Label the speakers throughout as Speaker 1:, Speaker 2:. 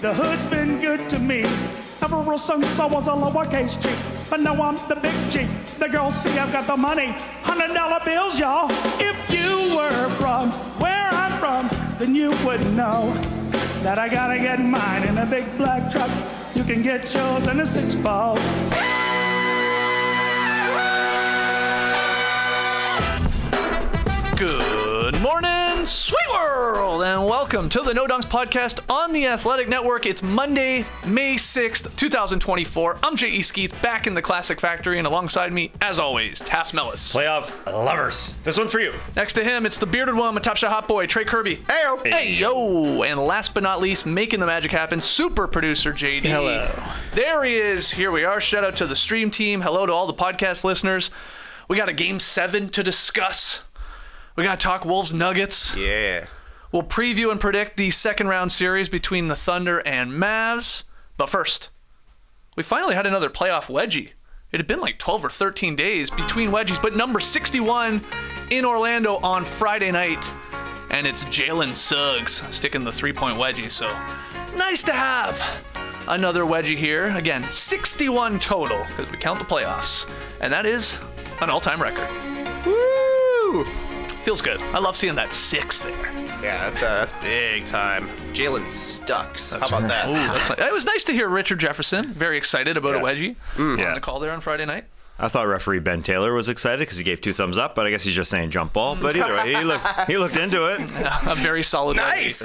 Speaker 1: The hood's been good to me ever since I was a lowercase G. But now I'm the big G. The girls see I've got the money. $100 bills, y'all. If you were from where I'm from, then you would know that I gotta get mine in a big black truck. You can get yours in a 6-ball.
Speaker 2: Good morning, sweet world, and welcome to the No Dunks podcast on the Athletic Network. It's Monday, May 6th, 2024. I'm J.E. Skeets, back in the Classic Factory, and alongside me, as always, Tass Mellis.
Speaker 3: Playoff lovers. This one's for you.
Speaker 2: Next to him, it's the bearded one, my top shot hot boy, Trey Kirby.
Speaker 3: Heyo.
Speaker 2: Heyo. And last but not least, making the magic happen, super producer JD.
Speaker 3: Hello.
Speaker 2: There he is. Here we are. Shout out to the stream team. Hello to all the podcast listeners. We got a Game 7 to discuss. We got to talk Wolves Nuggets.
Speaker 3: Yeah.
Speaker 2: We'll preview and predict the second round series between the Thunder and Mavs. But first, we finally had another playoff wedgie. It had been like 12 or 13 days between wedgies, but number 61 in Orlando on Friday night. And it's Jalen Suggs sticking the three-point wedgie. So nice to have another wedgie here. Again, 61 total because we count the playoffs. And that is an all-time record.
Speaker 3: Woo!
Speaker 2: Feels good. I love seeing that 6 there.
Speaker 3: Yeah, that's big time. Jalen Stucks. How about that?
Speaker 2: It was nice to hear Richard Jefferson very excited about a wedgie on the call there on Friday night.
Speaker 4: I thought referee Ben Taylor was excited because he gave 2 thumbs up, but I guess he's just saying jump ball. But either way, he looked into it.
Speaker 2: Yeah, a very solid
Speaker 3: Nice.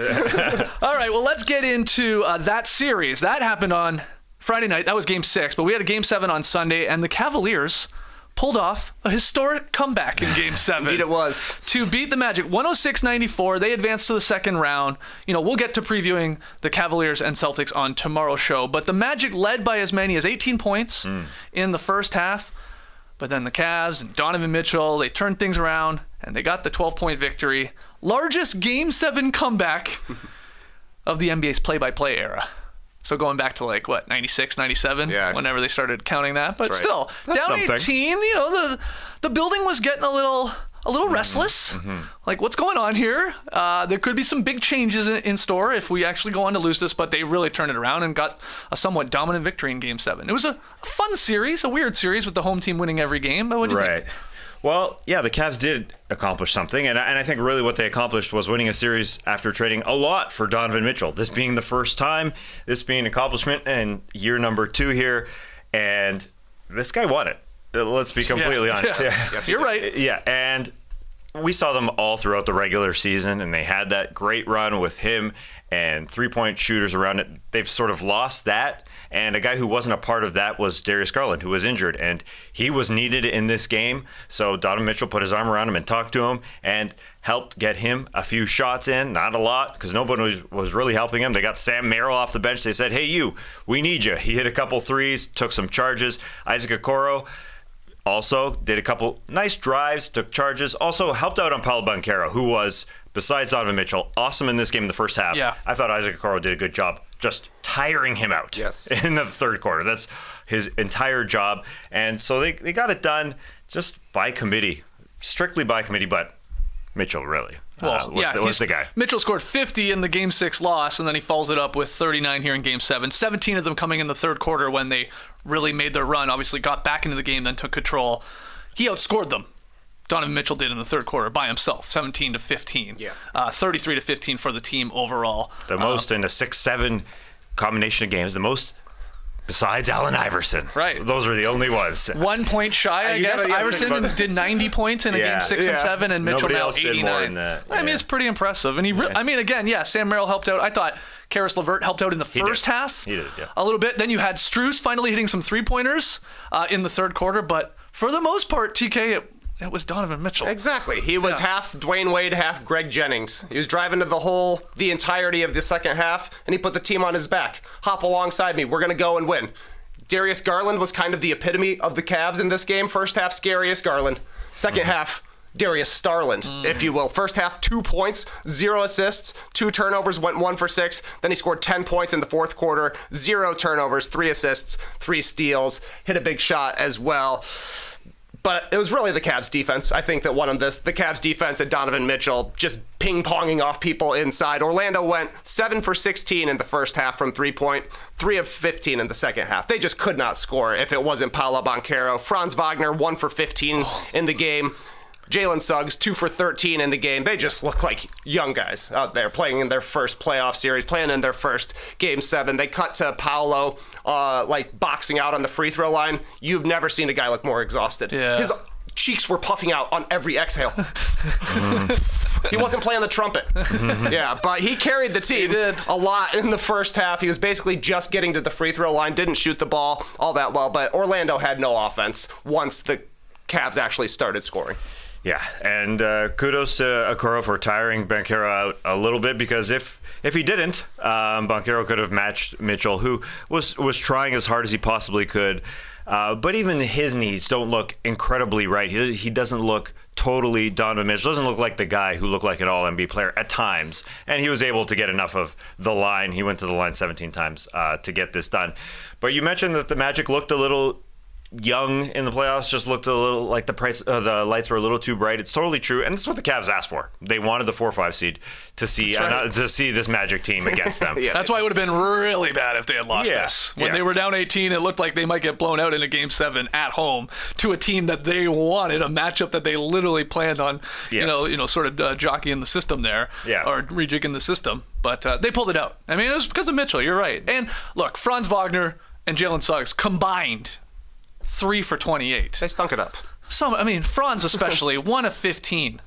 Speaker 2: All right, well, let's get into that series. That happened on Friday night. That was Game 6, but we had a Game 7 on Sunday, and the Cavaliers pulled off a historic comeback in Game 7.
Speaker 3: Indeed it was.
Speaker 2: To beat the Magic 106-94. They advanced to the second round. You know, we'll get to previewing the Cavaliers and Celtics on tomorrow's show, but the Magic led by as many as 18 points in the first half. But then the Cavs and Donovan Mitchell, they turned things around and they got the 12-point victory. Largest Game 7 comeback of the NBA's play-by-play era. So going back to 96, 97, whenever they started counting that. But still,
Speaker 4: That's
Speaker 2: down
Speaker 4: something.
Speaker 2: 18, you know, the building was getting a little restless. Like, what's going on here? There could be some big changes in store if we actually go on to lose this, but they really turned it around and got a somewhat dominant victory in Game 7. It was a fun series, a weird series with the home team winning every game. But what do you think?
Speaker 4: Well, yeah, the Cavs did accomplish something, and I think really what they accomplished was winning a series after trading a lot for Donovan Mitchell. This being the first time, this being an accomplishment, and year number 2 here, and this guy won it. Let's be completely honest.
Speaker 2: Yes, you're right.
Speaker 4: Yeah, and we saw them all throughout the regular season, and they had that great run with him and three-point shooters around it. They've sort of lost that, and a guy who wasn't a part of that was Darius Garland, who was injured, and he was needed in this game. So Donovan Mitchell put his arm around him and talked to him and helped get him a few shots in, not a lot, because nobody was really helping him. They got Sam Merrill off the bench. They said, hey, we need you. He hit a couple threes, took some charges. Isaac Okoro also did a couple nice drives, took charges, also helped out on Paolo Banchero, who was, besides Donovan Mitchell, awesome in this game in the first half.
Speaker 2: Yeah.
Speaker 4: I thought Isaac Okoro did a good job just tiring him out in the third quarter. That's his entire job. And so they got it done just by committee, strictly by committee, but Mitchell really was the guy.
Speaker 2: Mitchell scored 50 in the Game 6 loss, and then he follows it up with 39 here in Game 7. 17 of them coming in the third quarter when they really made their run, obviously got back into the game, then took control. He outscored them. Donovan Mitchell did in the third quarter by himself, 17-15. 33-15 for the team overall.
Speaker 4: The most in a 6-7 combination of games, the most besides Allen Iverson.
Speaker 2: Right.
Speaker 4: Those are the only ones.
Speaker 2: 1 point shy, I guess. Iverson did 90 points in a Game 6 and 7, and Mitchell
Speaker 4: Nobody
Speaker 2: now
Speaker 4: else
Speaker 2: 89.
Speaker 4: did more than that.
Speaker 2: I mean, it's pretty impressive. And Sam Merrill helped out. I thought Karis LeVert helped out in the first half.
Speaker 4: He did,
Speaker 2: a little bit. Then you had Strus finally hitting some three-pointers in the third quarter. But for the most part, TK, it was Donovan Mitchell.
Speaker 3: Exactly. He was half Dwayne Wade, half Greg Jennings. He was driving to the hole the entirety of the second half, and he put the team on his back. Hop alongside me. We're going to go and win. Darius Garland was kind of the epitome of the Cavs in this game. First half, scariest Garland. Second half, Darius Starland, if you will. First half, 2 points, 0 assists, 2 turnovers, went 1 for 6. Then he scored 10 points in the fourth quarter, 0 turnovers, 3 assists, 3 steals, hit a big shot as well. But it was really the Cavs defense. I think that won them this. The Cavs defense and Donovan Mitchell just ping-ponging off people inside. Orlando went 7 for 16 in the first half from three-point, 3 of 15 in the second half. They just could not score if it wasn't Paolo Banchero. Franz Wagner, 1 for 15 in the game. Jalen Suggs, 2 for 13 in the game. They just look like young guys out there playing in their first playoff series, playing in their first Game 7. They cut to Paolo, boxing out on the free throw line. You've never seen a guy look more exhausted.
Speaker 2: Yeah.
Speaker 3: His cheeks were puffing out on every exhale. He wasn't playing the trumpet. Yeah, but he carried the team a lot in the first half. He was basically just getting to the free throw line, didn't shoot the ball all that well, but Orlando had no offense once the Cavs actually started scoring.
Speaker 4: Yeah, and kudos to Okoro for tiring Banchero out a little bit, because if he didn't, Banchero could have matched Mitchell, who was trying as hard as he possibly could. But even his knees don't look incredibly right. He doesn't look totally Donovan Mitchell. Doesn't look like the guy who looked like an all-NBA player at times. And he was able to get enough of the line. He went to the line 17 times to get this done. But you mentioned that the Magic looked a little young in the playoffs, just looked a little like the lights were a little too bright. It's totally true, and this is what the Cavs asked for. They wanted the 4-5 seed to see to see this Magic team against them.
Speaker 2: Yeah. That's why it would have been really bad if they had lost this. When they were down 18, it looked like they might get blown out in a Game 7 at home to a team that they wanted, a matchup that they literally planned on, sort of jockeying the system there, or rejigging the system. But they pulled it out. I mean, it was because of Mitchell. You're right. And look, Franz Wagner and Jalen Suggs combined 3 for 28.
Speaker 3: They stunk it up.
Speaker 2: Franz especially, 1 of 15.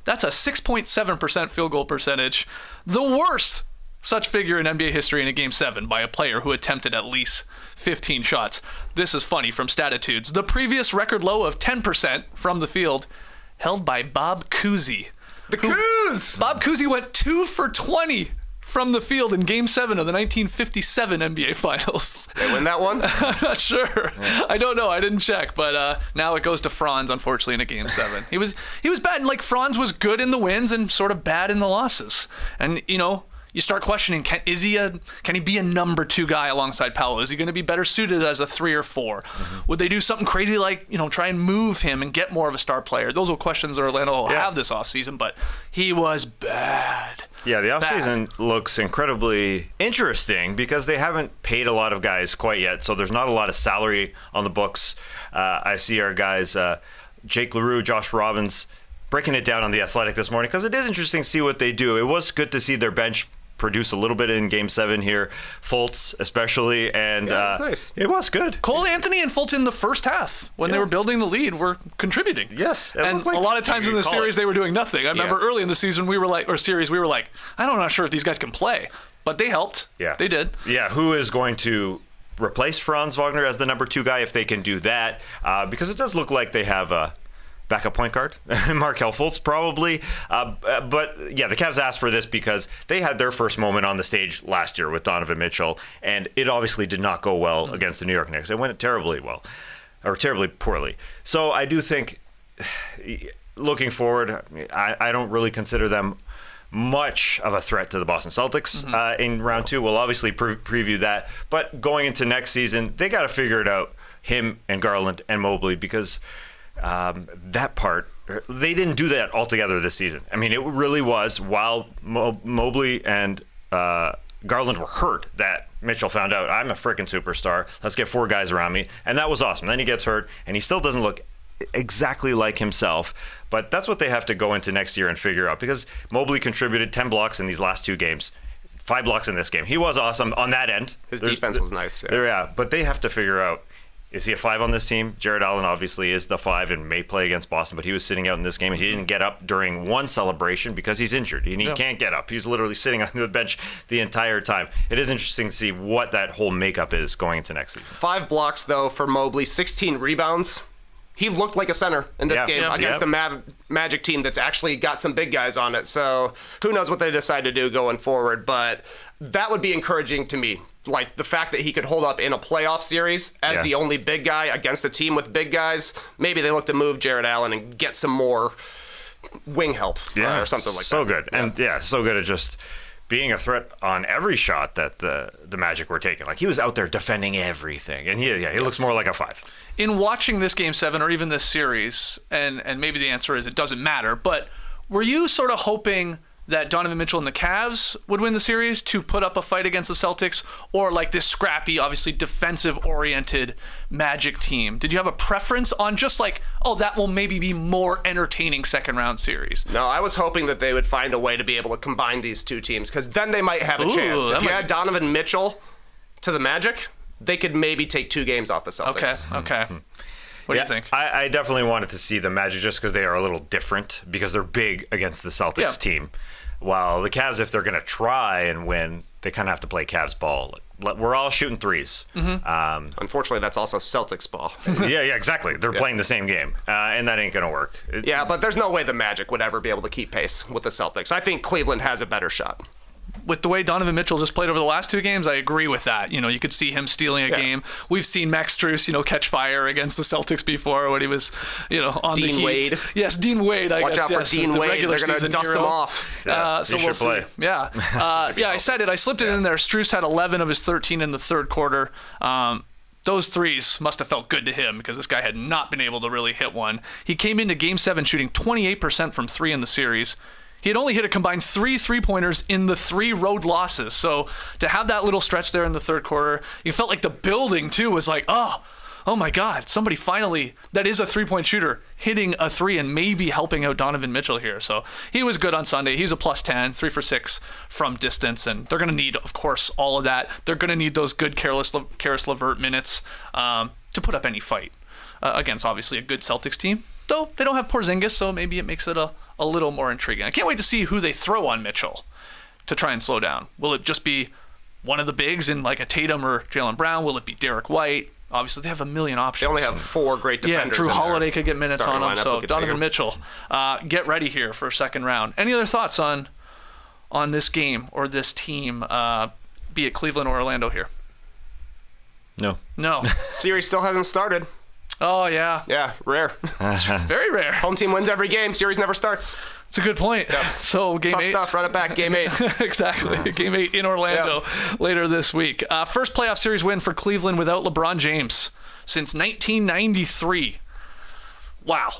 Speaker 2: That's a 6.7% field goal percentage. The worst such figure in NBA history in a Game 7 by a player who attempted at least 15 shots. This is funny from Statitudes. The previous record low of 10% from the field held by Bob Cousy.
Speaker 3: The Coos!
Speaker 2: Bob Cousy went 2 for 20 from the field in Game 7 of the 1957 NBA Finals.
Speaker 3: They win that one?
Speaker 2: I'm not sure. Yeah. I don't know. I didn't check. But now it goes to Franz, unfortunately, in a Game 7. He was bad. And, Franz was good in the wins and sort of bad in the losses. And, you start questioning, can he be a number 2 guy alongside Paolo? Is he going to be better suited as a 3 or 4? Mm-hmm. Would they do something crazy like, try and move him and get more of a star player? Those are questions that Orlando will have this offseason, but he was bad.
Speaker 4: Yeah, the offseason looks incredibly interesting because they haven't paid a lot of guys quite yet, so there's not a lot of salary on the books. I see our guys, Jake LaRue, Josh Robbins, breaking it down on The Athletic this morning because it is interesting to see what they do. It was good to see their bench produce a little bit in Game 7 here. Fultz especially, and
Speaker 3: it was nice.
Speaker 4: It was good.
Speaker 2: Cole Anthony and Fultz in the first half, when they were building the lead, were contributing.
Speaker 4: Yes.
Speaker 2: And a lot of times in the series, they were doing nothing. I remember early in the season, we were like, I'm not sure if these guys can play. But they helped. Yeah. They did.
Speaker 4: Yeah, who is going to replace Franz Wagner as the number 2 guy if they can do that? Because it does look like they have a backup point guard, Markelle Fultz probably. But yeah, the Cavs asked for this because they had their first moment on the stage last year with Donovan Mitchell, and it obviously did not go well against the New York Knicks. It went terribly poorly. So I do think, looking forward, I don't really consider them much of a threat to the Boston Celtics in round 2. We'll obviously preview that. But going into next season, they got to figure it out, him and Garland and Mobley, because that part, they didn't do that altogether this season. I mean, it really was while Mobley and Garland were hurt that Mitchell found out, I'm a freaking superstar. Let's get 4 guys around me. And that was awesome. Then he gets hurt, and he still doesn't look exactly like himself. But that's what they have to go into next year and figure out, because Mobley contributed 10 blocks in these last 2 games. 5 blocks in this game. He was awesome on that end.
Speaker 3: His defense was nice.
Speaker 4: But they have to figure out, is he a 5 on this team? Jared Allen obviously is the 5 and may play against Boston, but he was sitting out in this game, and he didn't get up during one celebration because he's injured, and he can't get up. He's literally sitting on the bench the entire time. It is interesting to see what that whole makeup is going into next season.
Speaker 3: 5 blocks, though, for Mobley, 16 rebounds. He looked like a center in this game against the Magic team that's actually got some big guys on it. So who knows what they decide to do going forward, but that would be encouraging to me. Like the fact that he could hold up in a playoff series as the only big guy against a team with big guys. Maybe they look to move Jared Allen and get some more wing help or something like that.
Speaker 4: So good. And so good at just being a threat on every shot that the Magic were taking. Like, he was out there defending everything, and he looks more like a 5.
Speaker 2: In watching this Game 7 or even this series, and maybe the answer is it doesn't matter, but were you sort of hoping that Donovan Mitchell and the Cavs would win the series to put up a fight against the Celtics, or like this scrappy, obviously defensive-oriented Magic team? Did you have a preference on just like, oh, that will maybe be more entertaining second-round series?
Speaker 3: No, I was hoping that they would find a way to be able to combine these two teams, because then they might have a chance. If you had Donovan Mitchell to the Magic, they could maybe take 2 games off the Celtics.
Speaker 2: Okay. What do you think?
Speaker 4: I definitely wanted to see the Magic just because they are a little different, because they're big against the Celtics team. While the Cavs, if they're going to try and win, they kind of have to play Cavs ball. We're all shooting threes.
Speaker 3: Unfortunately, that's also Celtics ball.
Speaker 4: yeah, exactly. They're playing the same game, and that ain't going to work.
Speaker 3: But there's no way the Magic would ever be able to keep pace with the Celtics. I think Cleveland has a better shot.
Speaker 2: With the way Donovan Mitchell just played over the last 2 games, I agree with that. You could see him stealing a game. We've seen Max Strus, catch fire against the Celtics before when he was, on
Speaker 3: Dean
Speaker 2: the Heat.
Speaker 3: Wade.
Speaker 2: Yes, Dean Wade.
Speaker 3: Watch out for Dean Wade. They're going to dust him off.
Speaker 2: So we'll see.
Speaker 4: play.
Speaker 2: Yeah. I said it. I slipped it in there. Strus had 11 of his 13 in the third quarter. Those threes must have felt good to him because this guy had not been able to really hit one. He came into Game 7 shooting 28% from 3 in the series. He had only hit a combined 3 3-pointers in the 3 road losses. So to have that little stretch there in the third quarter, you felt like the building, too, was like, oh my God, somebody finally, that is a 3-point shooter, hitting a 3 and maybe helping out Donovan Mitchell here. So he was good on Sunday. He was a +10, 3 for 6 from distance. And they're going to need, of course, all of that. They're going to need those good Karis LeVert minutes to put up any fight against, obviously, a good Celtics team. Though they don't have Porzingis, so maybe it makes it a little more intriguing. I can't wait to see who they throw on Mitchell to try and slow down. Will it just be one of the bigs in like a Tatum or Jaylen Brown? Will it be Derek White? Obviously, they have a million options.
Speaker 3: They only have 4 great defenders.
Speaker 2: Yeah, Drew Holiday could get minutes on him. So Donovan Mitchell, get ready here for second round. Any other thoughts on this game or this team, be it Cleveland or Orlando here?
Speaker 4: No.
Speaker 3: Series still hasn't started.
Speaker 2: Oh, yeah.
Speaker 3: Yeah, rare.
Speaker 2: Very rare.
Speaker 3: Home team wins every game. Series never starts.
Speaker 2: It's a good point.
Speaker 3: Yep.
Speaker 2: So Game 8.
Speaker 3: Tough stuff. Run it back. Game 8.
Speaker 2: Exactly. Game 8 in Orlando later this week. First playoff series win for Cleveland without LeBron James since 1993. Wow.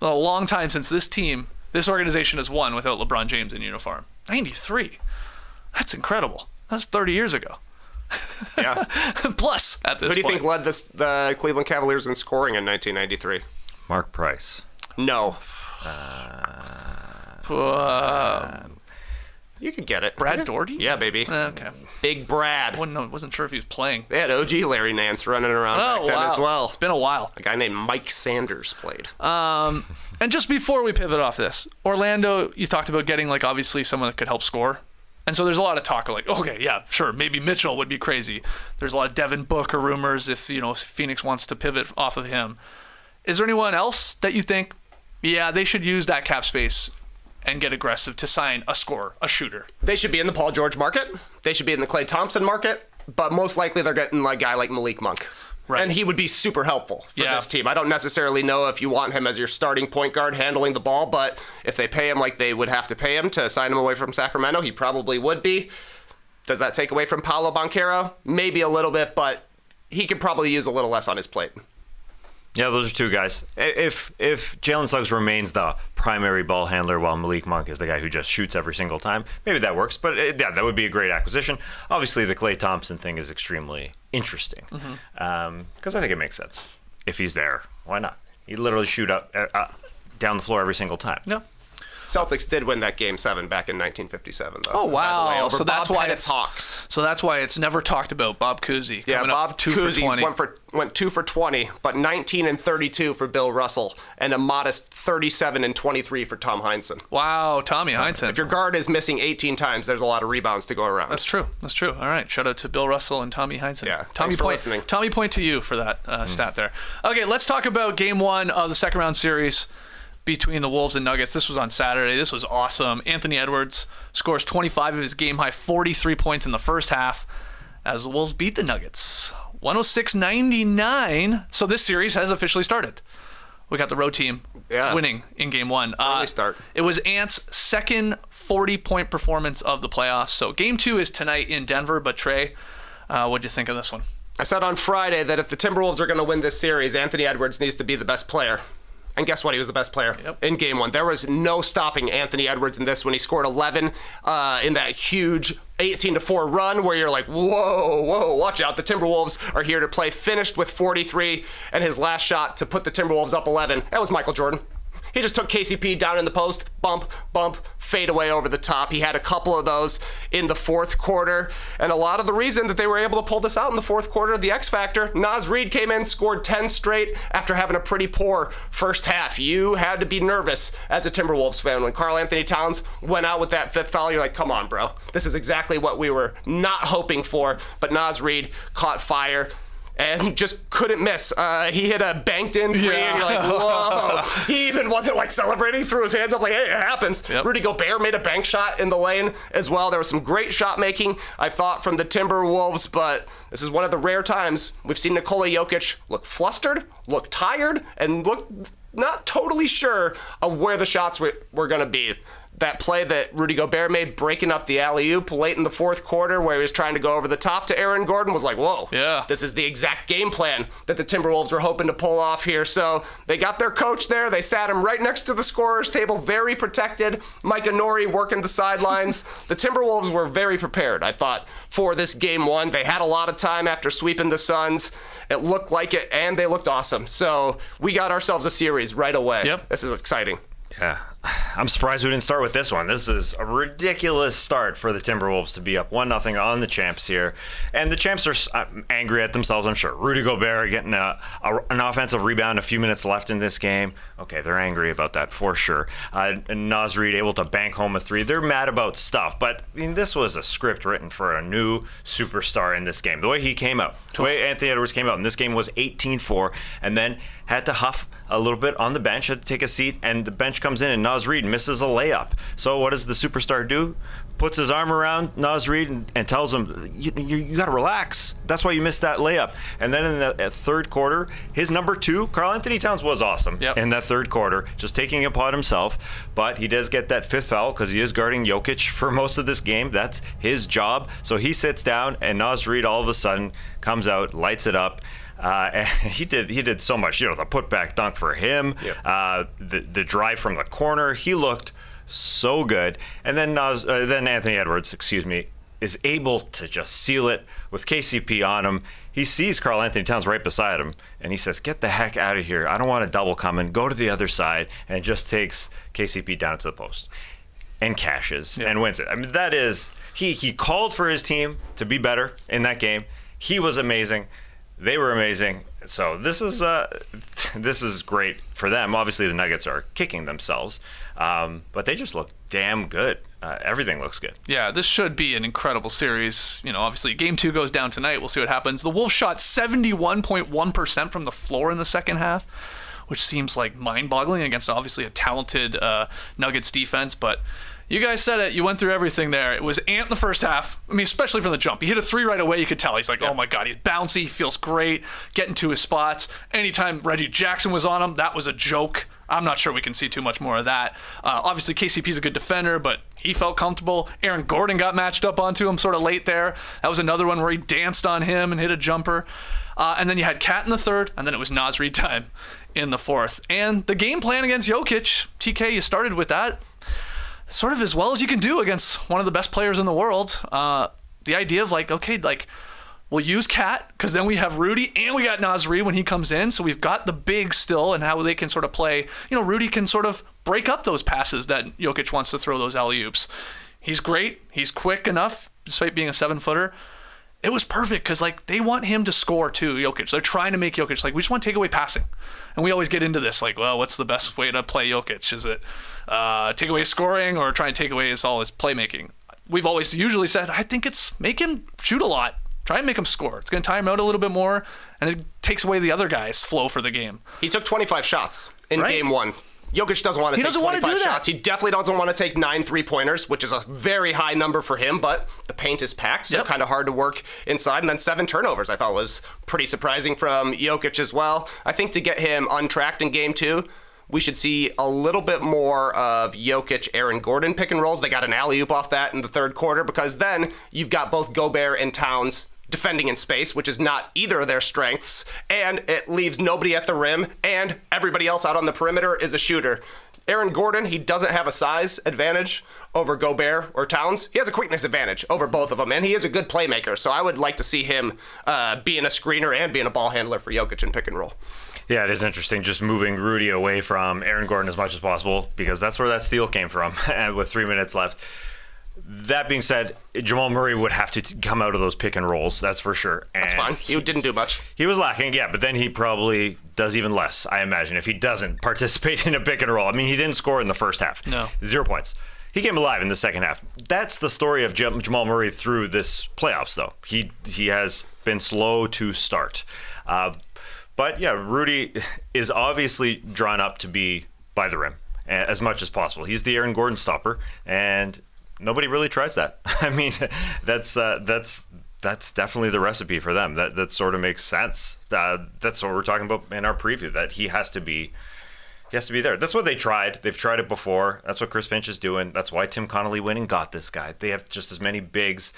Speaker 2: A long time since this organization has won without LeBron James in uniform. 93. That's incredible. That's 30 years ago.
Speaker 3: Yeah.
Speaker 2: Plus, at this point.
Speaker 3: Who do you think led the Cleveland Cavaliers in scoring in 1993?
Speaker 4: Mark Price.
Speaker 3: No. You could get it.
Speaker 2: Brad Daugherty?
Speaker 3: Yeah, baby.
Speaker 2: Okay.
Speaker 3: Big Brad.
Speaker 2: Wasn't sure if he was playing.
Speaker 3: They had OG Larry Nance running around back then as well.
Speaker 2: It's been a while.
Speaker 3: A guy named Mike Sanders played.
Speaker 2: And just before we pivot off this, Orlando, you talked about getting like obviously someone that could help score. And so there's a lot of talk of like, okay, yeah, sure, maybe Mitchell would be crazy. There's a lot of Devin Booker rumors if Phoenix wants to pivot off of him. Is there anyone else that you think, yeah, they should use that cap space and get aggressive to sign a scorer, a shooter?
Speaker 3: They should be in the Paul George market. They should be in the Klay Thompson market. But most likely they're getting a guy like Malik Monk.
Speaker 2: Right.
Speaker 3: And he would be super helpful for this team. I don't necessarily know if you want him as your starting point guard handling the ball, but if they pay him like they would have to pay him to sign him away from Sacramento, he probably would be. Does that take away from Paolo Banchero? Maybe a little bit, but he could probably use a little less on his plate.
Speaker 4: Yeah, those are 2 guys. If Jalen Suggs remains the primary ball handler while Malik Monk is the guy who just shoots every single time, maybe that works. But that would be a great acquisition. Obviously, the Klay Thompson thing is extremely interesting because I think it makes sense. If he's there, why not? He literally shoot up down the floor every single time.
Speaker 2: No.
Speaker 3: Celtics did win that Game 7 back in 1957, though.
Speaker 2: Oh, wow.
Speaker 3: By the way, over
Speaker 2: So that's
Speaker 3: Bob
Speaker 2: why
Speaker 3: Pettit's Hawks.
Speaker 2: So that's why it's never talked about. Bob Cousy.
Speaker 3: Yeah, Bob
Speaker 2: 2 for 20.
Speaker 3: Cousy went 2 for 20, but 19 and 32 for Bill Russell, and a modest 37 and 23 for Tom Heinsohn.
Speaker 2: Wow, Tommy Heinsohn.
Speaker 3: If your guard is missing 18 times, there's a lot of rebounds to go around.
Speaker 2: That's true. All right. Shout out to Bill Russell and Tommy Heinsohn.
Speaker 3: Yeah,
Speaker 2: Tommy
Speaker 3: thanks for listening.
Speaker 2: Tommy, point to you for that stat there. Okay, let's talk about Game 1 of the second round series between the Wolves and Nuggets. This was on Saturday. This was awesome. Anthony Edwards scores 25 of his game-high 43 points in the first half as the Wolves beat the Nuggets 106-99. So this series has officially started. We got the road team winning in game one.
Speaker 3: Early start.
Speaker 2: It was Ant's second 40-point performance of the playoffs. So game 2 is tonight in Denver. But Trey, what'd you think of this one?
Speaker 3: I said on Friday that if the Timberwolves are going to win this series, Anthony Edwards needs to be the best player. And guess what? He was the best player in game one. There was no stopping Anthony Edwards in this one. He scored 11 in that huge 18-4 run where you're like, whoa, watch out. The Timberwolves are here to play. Finished with 43, and his last shot to put the Timberwolves up 11. That was Michael Jordan. He just took KCP down in the post, bump, fade away over the top. He had a couple of those in the fourth quarter. And a lot of the reason that they were able to pull this out in the fourth quarter, the X factor, Naz Reid came in, scored 10 straight after having a pretty poor first half. You had to be nervous as a Timberwolves fan. When Karl Anthony Towns went out with that fifth foul, you're like, come on, bro. This is exactly what we were not hoping for. But Naz Reid caught fire and just couldn't miss. He hit a banked-in three, and you're like, whoa. He even wasn't, like, celebrating, threw his hands up like, hey, it happens.
Speaker 2: Yep.
Speaker 3: Rudy Gobert made a bank shot in the lane as well. There was some great shot-making, I thought, from the Timberwolves, but this is one of the rare times we've seen Nikola Jokic look flustered, look tired, and look not totally sure of where the shots were going to be. That play that Rudy Gobert made, breaking up the alley-oop late in the fourth quarter where he was trying to go over the top to Aaron Gordon, was like, whoa, this is the exact game plan that the Timberwolves were hoping to pull off here. So they got their coach there. They sat him right next to the scorer's table, very protected. Micah Nori working the sidelines. The Timberwolves were very prepared, I thought, for this game one. They had a lot of time after sweeping the Suns. It looked like it, and they looked awesome. So we got ourselves a series right away.
Speaker 2: Yep.
Speaker 3: This is exciting.
Speaker 4: Yeah, I'm surprised we didn't start with this one. This is a ridiculous start for the Timberwolves to be up 1-0 on the champs here. And the champs are angry at themselves, I'm sure. Rudy Gobert getting an offensive rebound, a few minutes left in this game. Okay, they're angry about that for sure. And Naz Reid able to bank home a three. They're mad about stuff. But I mean, this was a script written for a new superstar in this game. The way he came out, the way Anthony Edwards came out in this game was 18-4, and then had to huff a little bit on the bench, had to take a seat, and the bench comes in and Naz Reid misses a layup. So what does the superstar do? Puts his arm around Naz Reid and tells him, you got to relax. That's why you missed that layup. And then in the third quarter, his number 2, Karl Anthony Towns, was awesome in that third quarter, just taking it upon himself. But he does get that fifth foul because he is guarding Jokic for most of this game. That's his job. So he sits down, and Naz Reid all of a sudden comes out, lights it up. And he did so much. The putback dunk for him, the drive from the corner. He looked so good. And then Anthony Edwards, is able to just seal it with KCP on him. He sees Karl Anthony Towns right beside him, and he says, "Get the heck out of here! I don't want a double coming. Go to the other side," and just takes KCP down to the post and cashes and wins it. I mean, that is he called for his team to be better in that game. He was amazing. They were amazing. So this is great for them. Obviously, the Nuggets are kicking themselves, but they just look damn good. Everything looks good.
Speaker 2: Yeah, this should be an incredible series. Obviously, game 2 goes down tonight. We'll see what happens. The Wolves shot 71.1% from the floor in the second half, which seems like mind-boggling against obviously a talented Nuggets defense, but you guys said it. You went through everything there. It was Ant in the first half. I mean, especially from the jump. He hit a 3 right away. You could tell. He's like, oh, my God. He's bouncy. He feels great. Getting to his spots. Anytime Reggie Jackson was on him, that was a joke. I'm not sure we can see too much more of that. Obviously, KCP's a good defender, but he felt comfortable. Aaron Gordon got matched up onto him sort of late there. That was another one where he danced on him and hit a jumper. And then you had Cat in the third, and then it was Naz Reid time in the fourth. And the game plan against Jokic, TK, you started with that. Sort of as well as you can do against one of the best players in the world. The idea of we'll use Cat because then we have Rudy and we got Naz Reid when he comes in. So we've got the big still and how they can sort of play. Rudy can sort of break up those passes that Jokic wants to throw, those alley-oops. He's great. He's quick enough despite being a 7-footer. It was perfect because they want him to score too, Jokic. They're trying to make Jokic we just want to take away passing. And we always get into this what's the best way to play Jokic? Is it take away scoring or try and take away all his playmaking? We've always usually said, I think it's make him shoot a lot. Try and make him score. It's going to tire him out a little bit more, and it takes away the other guy's flow for the game.
Speaker 3: He took 25 shots in game one. Jokic doesn't want to take 25 shots. He definitely doesn't want to take 9 3-pointers, which is a very high number for him, but the paint is packed, so kind of hard to work inside. And then 7 turnovers I thought was pretty surprising from Jokic as well. I think to get him untracked in game 2, we should see a little bit more of Jokic, Aaron Gordon pick and rolls. They got an alley-oop off that in the third quarter, because then you've got both Gobert and Towns defending in space, which is not either of their strengths, and it leaves nobody at the rim, and everybody else out on the perimeter is a shooter. Aaron Gordon, he doesn't have a size advantage over Gobert or Towns. He has a quickness advantage over both of them, and he is a good playmaker, so I would like to see him being a screener and being a ball handler for Jokic in pick and roll.
Speaker 4: Yeah, it is interesting just moving Rudy away from Aaron Gordon as much as possible, because that's where that steal came from with 3 minutes left. That being said, Jamal Murray would have to come out of those pick and rolls, that's for sure. And
Speaker 3: that's fine. He didn't do much.
Speaker 4: He was lacking, yeah, but then he probably does even less, I imagine, if he doesn't participate in a pick and roll. I mean, he didn't score in the first half.
Speaker 2: No.
Speaker 4: 0 points. He came alive in the second half. That's the story of Jamal Murray through this playoffs, though. He has been slow to start. But yeah, Rudy is obviously drawn up to be by the rim as much as possible. He's the Aaron Gordon stopper, and nobody really tries that. I mean, that's definitely the recipe for them. That sort of makes sense. That's what we're talking about in our preview, that he has to be there. That's what they tried. They've tried it before. That's what Chris Finch is doing. That's why Tim Connolly went and got this guy. They have just as many bigs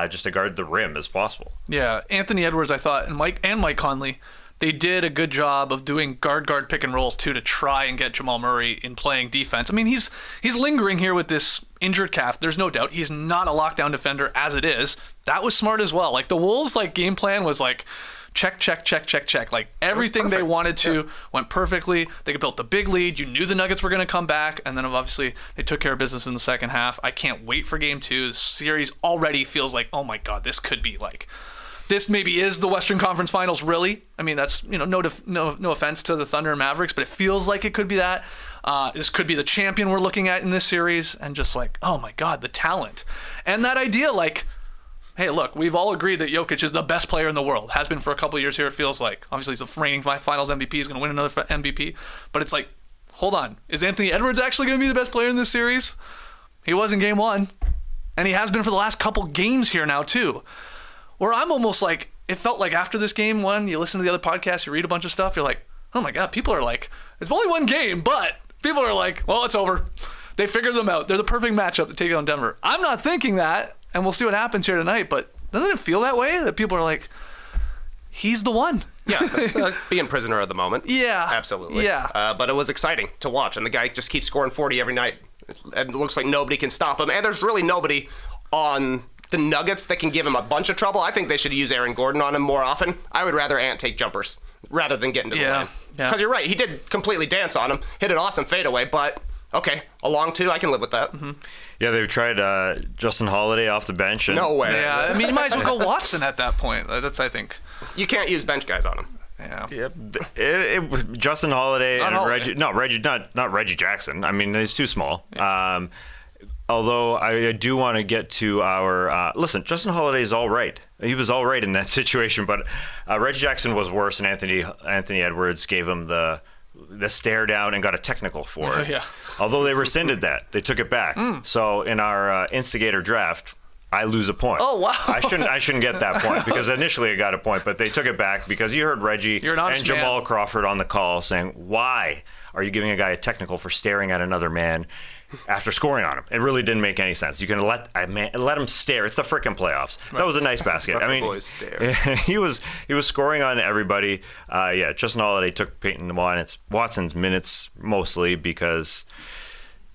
Speaker 4: just to guard the rim as possible.
Speaker 2: Yeah, Anthony Edwards, I thought, and Mike Conley, they did a good job of doing guard pick and rolls too, to try and get Jamal Murray in playing defense. I mean, he's lingering here with this injured calf. There's no doubt he's not a lockdown defender as it is. That was smart as well. Like the Wolves game plan was like check. Like everything they wanted to went perfectly. They built a big lead. You knew the Nuggets were going to come back, and then obviously they took care of business in the second half. I can't wait for game 2. The series already feels like, oh my God, this could be like, this maybe is the Western Conference Finals, really. I mean, that's, no offense to the Thunder and Mavericks, but it feels like it could be that. This could be the champion we're looking at in this series, and just like, oh my God, the talent. And that idea, like, hey, look, we've all agreed that Jokic is the best player in the world. Has been for a couple of years here, it feels like. Obviously, he's the reigning Finals MVP. He's going to win another MVP. But it's like, hold on. Is Anthony Edwards actually going to be the best player in this series? He was in game 1. And he has been for the last couple games here now, too. Where I'm almost like, it felt like after this game 1, you listen to the other podcasts, you read a bunch of stuff, you're like, oh my God, people are like, it's only one game, but people are like, well, it's over. They figured them out. They're the perfect matchup to take on Denver. I'm not thinking that, and we'll see what happens here tonight, but doesn't it feel that way? That people are like, he's the one.
Speaker 3: Yeah, that's being prisoner of the moment.
Speaker 2: Yeah.
Speaker 3: Absolutely.
Speaker 2: Yeah.
Speaker 3: But it was exciting to watch, and the guy just keeps scoring 40 every night. And it looks like nobody can stop him, and there's really nobody on the Nuggets that can give him a bunch of trouble. I think they should use Aaron Gordon on him more often. I would rather Ant take jumpers rather than get into the lane. Because you're right, he did completely dance on him, hit an awesome fadeaway, but okay, a long 2, I can live with that.
Speaker 2: Mm-hmm.
Speaker 4: Yeah, they've tried Justin Holiday off the bench.
Speaker 3: No way.
Speaker 2: Yeah, I mean, you might as well go Watson at that point. That's, I think.
Speaker 3: You can't use bench guys on him.
Speaker 2: Yeah.
Speaker 4: Justin Holiday
Speaker 2: not
Speaker 4: and
Speaker 2: Holiday.
Speaker 4: not Reggie Jackson. I mean, he's too small.
Speaker 2: Yeah.
Speaker 4: Although I do want to get to our listen, Justin Holiday is all right. He was all right in that situation, but Reggie Jackson was worse, and Anthony Edwards gave him the stare down and got a technical for it.
Speaker 2: Yeah.
Speaker 4: Although they rescinded that, they took it back. So in our instigator draft, I lose a point.
Speaker 2: Oh, wow.
Speaker 4: I shouldn't get that point, because initially I got a point, but they took it back because you heard Reggie and Jamal Crawford on the call saying, "Why are you giving a guy a technical for staring at another man after scoring on him?" It really didn't make any sense. You can let him stare. It's the frickin' playoffs. Right. That was a nice basket. I mean,
Speaker 3: boys stare.
Speaker 4: he was scoring on everybody. Justin Holiday took Peyton Watson's minutes mostly because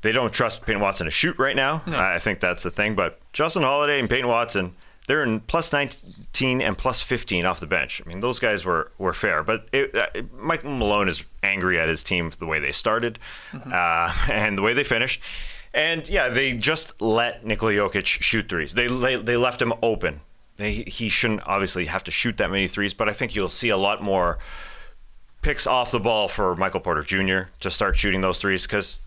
Speaker 4: they don't trust Peyton Watson to shoot right now. No. I think that's the thing. But Justin Holiday and Peyton Watson, they're in plus 19 and plus 15 off the bench. I mean, those guys were fair. But Mike Malone is angry at his team for the way they started and the way they finished. And, yeah, they just let Nikola Jokic shoot threes. They left him open. He shouldn't obviously have to shoot that many threes, but I think you'll see a lot more picks off the ball for Michael Porter Jr. to start shooting those threes, because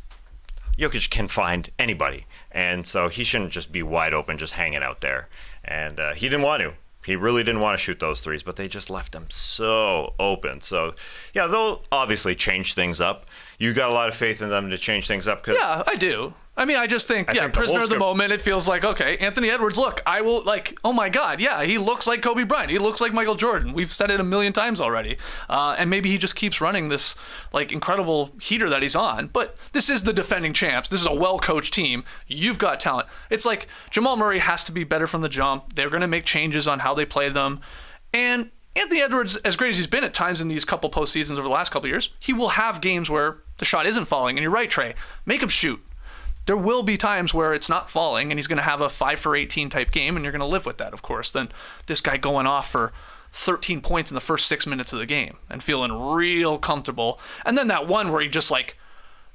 Speaker 4: Jokic can find anybody, and so he shouldn't just be wide open, just hanging out there. And he didn't want to. He really didn't want to shoot those threes, but they just left him so open. So, yeah, they'll obviously change things up. you got a lot of faith in them to change things up. Cause
Speaker 2: Yeah, I do. I mean, I just think,
Speaker 4: think the
Speaker 2: prisoner
Speaker 4: Wolves
Speaker 2: of the moment, it feels like, okay, Anthony Edwards, look, I will, like, oh my God, yeah, he looks like Kobe Bryant. He looks like Michael Jordan. We've said it a million times already. And maybe he just keeps running this, like, incredible heater that he's on. But this is the defending champs. This is a well-coached team. You've got talent. It's like Jamal Murray has to be better from the jump. They're going to make changes on how they play them. And Anthony Edwards, as great as he's been at times in these couple postseasons over the last couple of years, he will have games where the shot isn't falling. And you're right, Trey. Make him shoot. There will be times where it's not falling and he's going to have a 5 for 18 type game, and you're going to live with that, of course. Then this guy going off for 13 points in the first 6 minutes of the game and feeling real comfortable. And then that one where he just, like,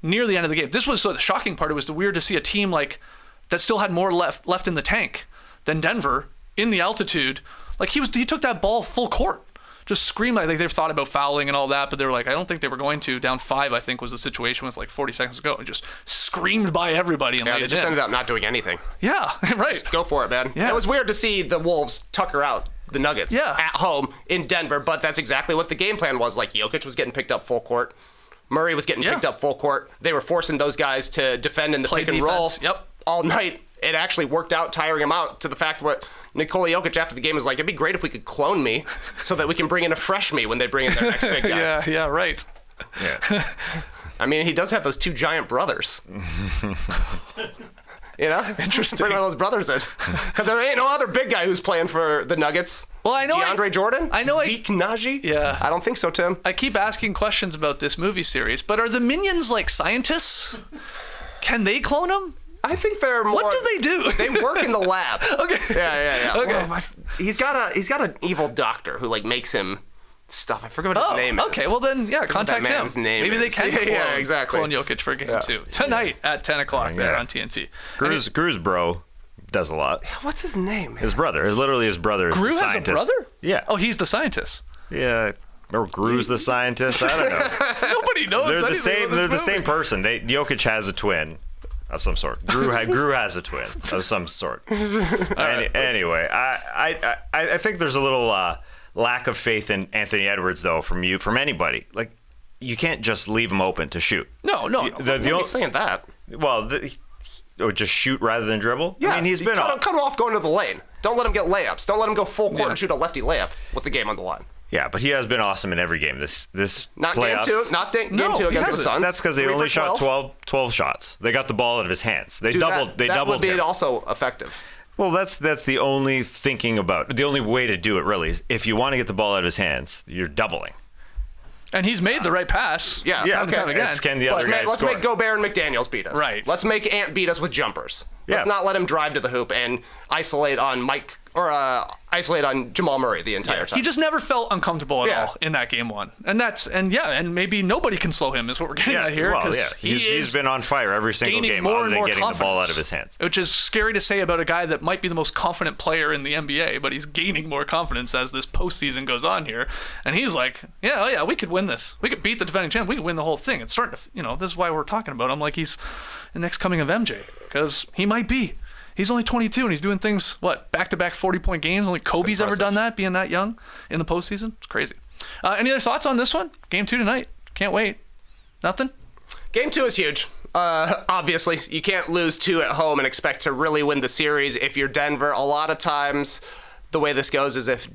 Speaker 2: near the end of the game. This was the shocking part. It was weird to see a team like that still had more left in the tank than Denver in the altitude. Like, he took that ball full court. Just screamed like they've thought about fouling and all that, but they were like, I don't think they were going to. Down 5, I think, was the situation with like 40 seconds to go, and just screamed by everybody. And
Speaker 3: they just ended up not doing anything.
Speaker 2: Yeah, right.
Speaker 3: Just go for it, man.
Speaker 2: Yeah,
Speaker 3: it was weird to see the Wolves tucker out the Nuggets at home in Denver, but that's exactly what the game plan was. Like, Jokic was getting picked up full court. Murray was getting picked up full court. They were forcing those guys to defend in the pick and roll all night. It actually worked out, tiring him out to the fact what Nikola Jokic after the game was like, it'd be great if we could clone me so that we can bring in a fresh me when they bring in their next big guy.
Speaker 2: Yeah, right.
Speaker 4: Yeah.
Speaker 3: I mean, he does have those 2 giant brothers. You know?
Speaker 2: Interesting.
Speaker 3: Bring all those brothers in. Because there ain't no other big guy who's playing for the Nuggets.
Speaker 2: Well, I know
Speaker 3: DeAndre Jordan?
Speaker 2: I know
Speaker 3: Zeke Naji?
Speaker 2: Yeah.
Speaker 3: I don't think so, Tim.
Speaker 2: I keep asking questions about this movie series, but are the minions like scientists? Can they clone them?
Speaker 3: I think they're more.
Speaker 2: What do they do?
Speaker 3: They work in the lab.
Speaker 2: Okay.
Speaker 3: Yeah.
Speaker 2: Okay.
Speaker 3: Well, he's got an evil doctor who like makes him stuff. I forget what his name is.
Speaker 2: Okay. Well then, contact
Speaker 3: that
Speaker 2: him.
Speaker 3: man's name
Speaker 2: Maybe
Speaker 3: is.
Speaker 2: they can
Speaker 3: exactly.
Speaker 2: clone Jokic for game 2 tonight at 10 o'clock there on TNT.
Speaker 4: Gru's bro does a lot.
Speaker 3: What's his name?
Speaker 4: His brother. Literally his brother.
Speaker 2: Gru
Speaker 4: is the
Speaker 2: has
Speaker 4: scientist.
Speaker 2: a brother?
Speaker 4: Yeah.
Speaker 2: Oh, he's the scientist.
Speaker 4: Yeah. Or Gru's the scientist. I don't know.
Speaker 2: Nobody knows.
Speaker 4: They're the
Speaker 2: anything
Speaker 4: same.
Speaker 2: about this
Speaker 4: They're the
Speaker 2: movie.
Speaker 4: same person. Jokic has a twin of some sort. Gru has a twin of some sort. Anyway, I think there's a little lack of faith in Anthony Edwards though from anybody. Like, you can't just leave him open to shoot.
Speaker 2: No.
Speaker 3: Nobody's saying that.
Speaker 4: Well, or just shoot rather than dribble.
Speaker 3: Yeah,
Speaker 4: I mean, he's been
Speaker 3: cut him off going to the lane. Don't let him get layups. Don't let him go full court and shoot a lefty layup with the game on the line.
Speaker 4: Yeah, but he has been awesome in every game. This
Speaker 3: Not
Speaker 4: playoffs.
Speaker 3: game two against the Suns.
Speaker 4: That's because they
Speaker 3: 3
Speaker 4: only
Speaker 3: for
Speaker 4: shot 12 shots. They got the ball out of his hands. They doubled.
Speaker 3: That would be
Speaker 4: him.
Speaker 3: also effective.
Speaker 4: Well, that's the only the only way to do it really is if you want to get the ball out of his hands, you're doubling.
Speaker 2: And he's made the right pass.
Speaker 3: Yeah,
Speaker 2: time and time again.
Speaker 4: Can the other guys
Speaker 3: Let's
Speaker 4: score?
Speaker 3: make Gobert and McDaniels beat us.
Speaker 2: Right.
Speaker 3: Let's make Ant beat us with jumpers. Let's
Speaker 4: Yeah.
Speaker 3: not let him drive to the hoop and isolate on Mike or isolate on Jamal Murray the entire time.
Speaker 2: He just never felt uncomfortable at
Speaker 3: Yeah.
Speaker 2: all in that game 1. And maybe nobody can slow him is what we're getting at here.
Speaker 4: Well,
Speaker 2: 'cause
Speaker 4: yeah.
Speaker 2: he
Speaker 4: He's been on fire every single
Speaker 2: gaining
Speaker 4: game
Speaker 2: more
Speaker 4: other
Speaker 2: and
Speaker 4: than
Speaker 2: more
Speaker 4: getting the ball out
Speaker 2: confidence,
Speaker 4: of his hands.
Speaker 2: which is scary to say about a guy that might be the most confident player in the NBA, but he's gaining more confidence as this postseason goes on here. And he's like, yeah, we could win this. We could beat the defending champ. We could win the whole thing. It's starting to, this is why we're talking about him like he's the next coming of MJ, because he might be. He's only 22 and he's doing things, back-to-back 40-point games. Only Kobe's ever done that, being that young in the postseason. It's crazy. Any other thoughts on this one? Game 2 tonight. Can't wait. Nothing?
Speaker 3: Game 2 is huge. Obviously, you can't lose 2 at home and expect to really win the series. If you're Denver, a lot of times the way this goes is if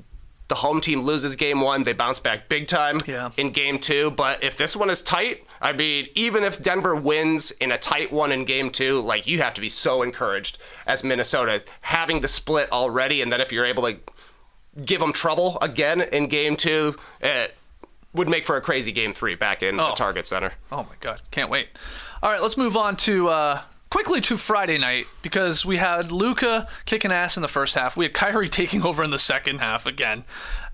Speaker 3: the home team loses game 1, they bounce back big time in game 2. But if this one is tight, I mean, even if Denver wins in a tight one in game 2, like, you have to be so encouraged as Minnesota having the split already. And then if you're able to give them trouble again in game 2, it would make for a crazy game 3 back in the Target Center.
Speaker 2: Oh my God. Can't wait. All right, let's move on to quickly to Friday night, because we had Luka kicking ass in the first half. We had Kyrie taking over in the second half again.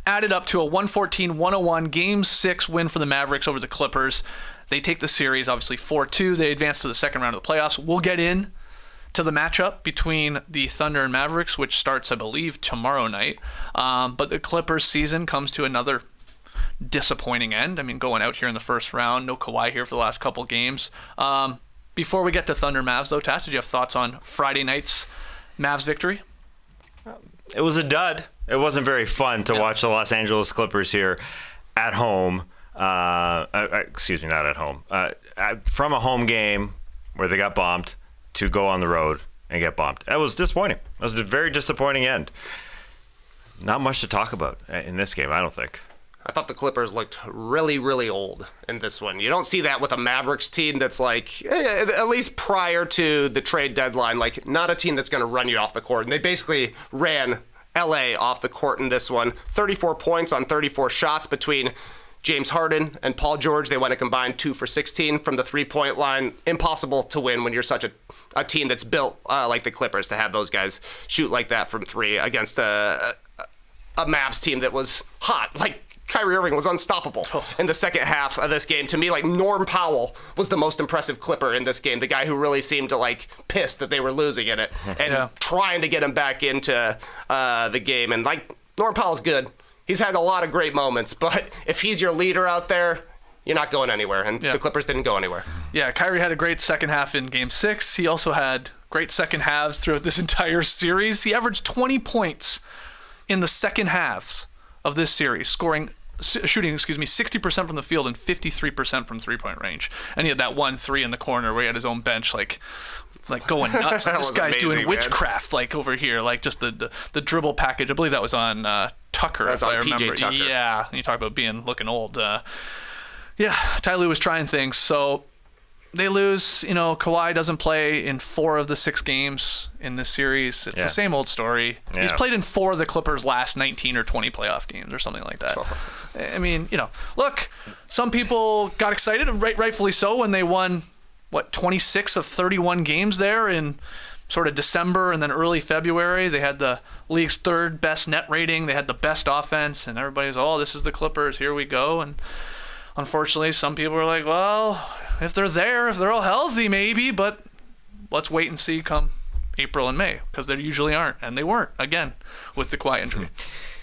Speaker 2: Added up to a 114-101 Game 6 win for the Mavericks over the Clippers. They take the series, obviously 4-2. They advance to the second round of the playoffs. We'll get in to the matchup between the Thunder and Mavericks, which starts, I believe, tomorrow night. But the Clippers season comes to another disappointing end. I mean, going out here in the first round, no Kawhi here for the last couple games. Before we get to Thunder Mavs, though, Tass, did you have thoughts on Friday night's Mavs victory?
Speaker 4: It was a dud. It wasn't very fun to watch the Los Angeles Clippers here at home. Excuse me, not at home. from a home game where they got bombed to go on the road and get bombed. That was disappointing. That was a very disappointing end. Not much to talk about in this game, I don't think.
Speaker 3: I thought the Clippers looked really, really old in this one. You don't see that with a Mavericks team that's like, at least prior to the trade deadline, like not a team that's going to run you off the court. And they basically ran LA off the court in this one. 34 points on 34 shots between James Harden and Paul George. They went a combined 2 for 16 from the three-point line. Impossible to win when you're such a team that's built like the Clippers to have those guys shoot like that from three against a Mavs team that was hot. Like, Kyrie Irving was unstoppable in the second half of this game. To me, like, Norm Powell was the most impressive Clipper in this game, the guy who really seemed to, like, pissed that they were losing in it and trying to get him back into the game. And, like, Norm Powell's good. He's had a lot of great moments, but if he's your leader out there, you're not going anywhere. And the Clippers didn't go anywhere. Yeah,
Speaker 2: Kyrie had a great second half in Game 6. He also had great second halves throughout this entire series. He averaged 20 points in the second halves of this series, shooting 60% from the field and 53% from three-point range. And he had that 1-3 in the corner where he had his own bench, like going nuts. This guy's amazing, doing witchcraft, like over here, like just the dribble package. I believe that was on Tucker, if I remember.
Speaker 3: Tucker.
Speaker 2: Yeah, you talk about looking old. Ty Lue was trying things, so they lose. You know, Kawhi doesn't play in 4 of the 6 games in this series. It's the same old story. Yeah. He's played in 4 of the Clippers' last 19 or 20 playoff games or something like that. I mean, look, some people got excited, rightfully so, when they won, 26 of 31 games there in sort of December and then early February. They had the league's 3rd best net rating. They had the best offense, and everybody's, this is the Clippers, here we go. And unfortunately, some people are like, well, if they're there, if they're all healthy, maybe, but let's wait and see come April and May, because they usually aren't, and they weren't, again, with the Kawhi injury.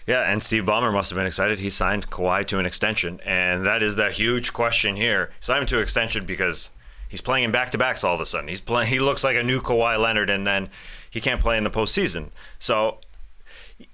Speaker 4: Yeah, and Steve Ballmer must have been excited. He signed Kawhi to an extension, and that is the huge question here. He signed him to an extension because he's playing in back-to-backs all of a sudden. He looks like a new Kawhi Leonard, and then he can't play in the postseason. So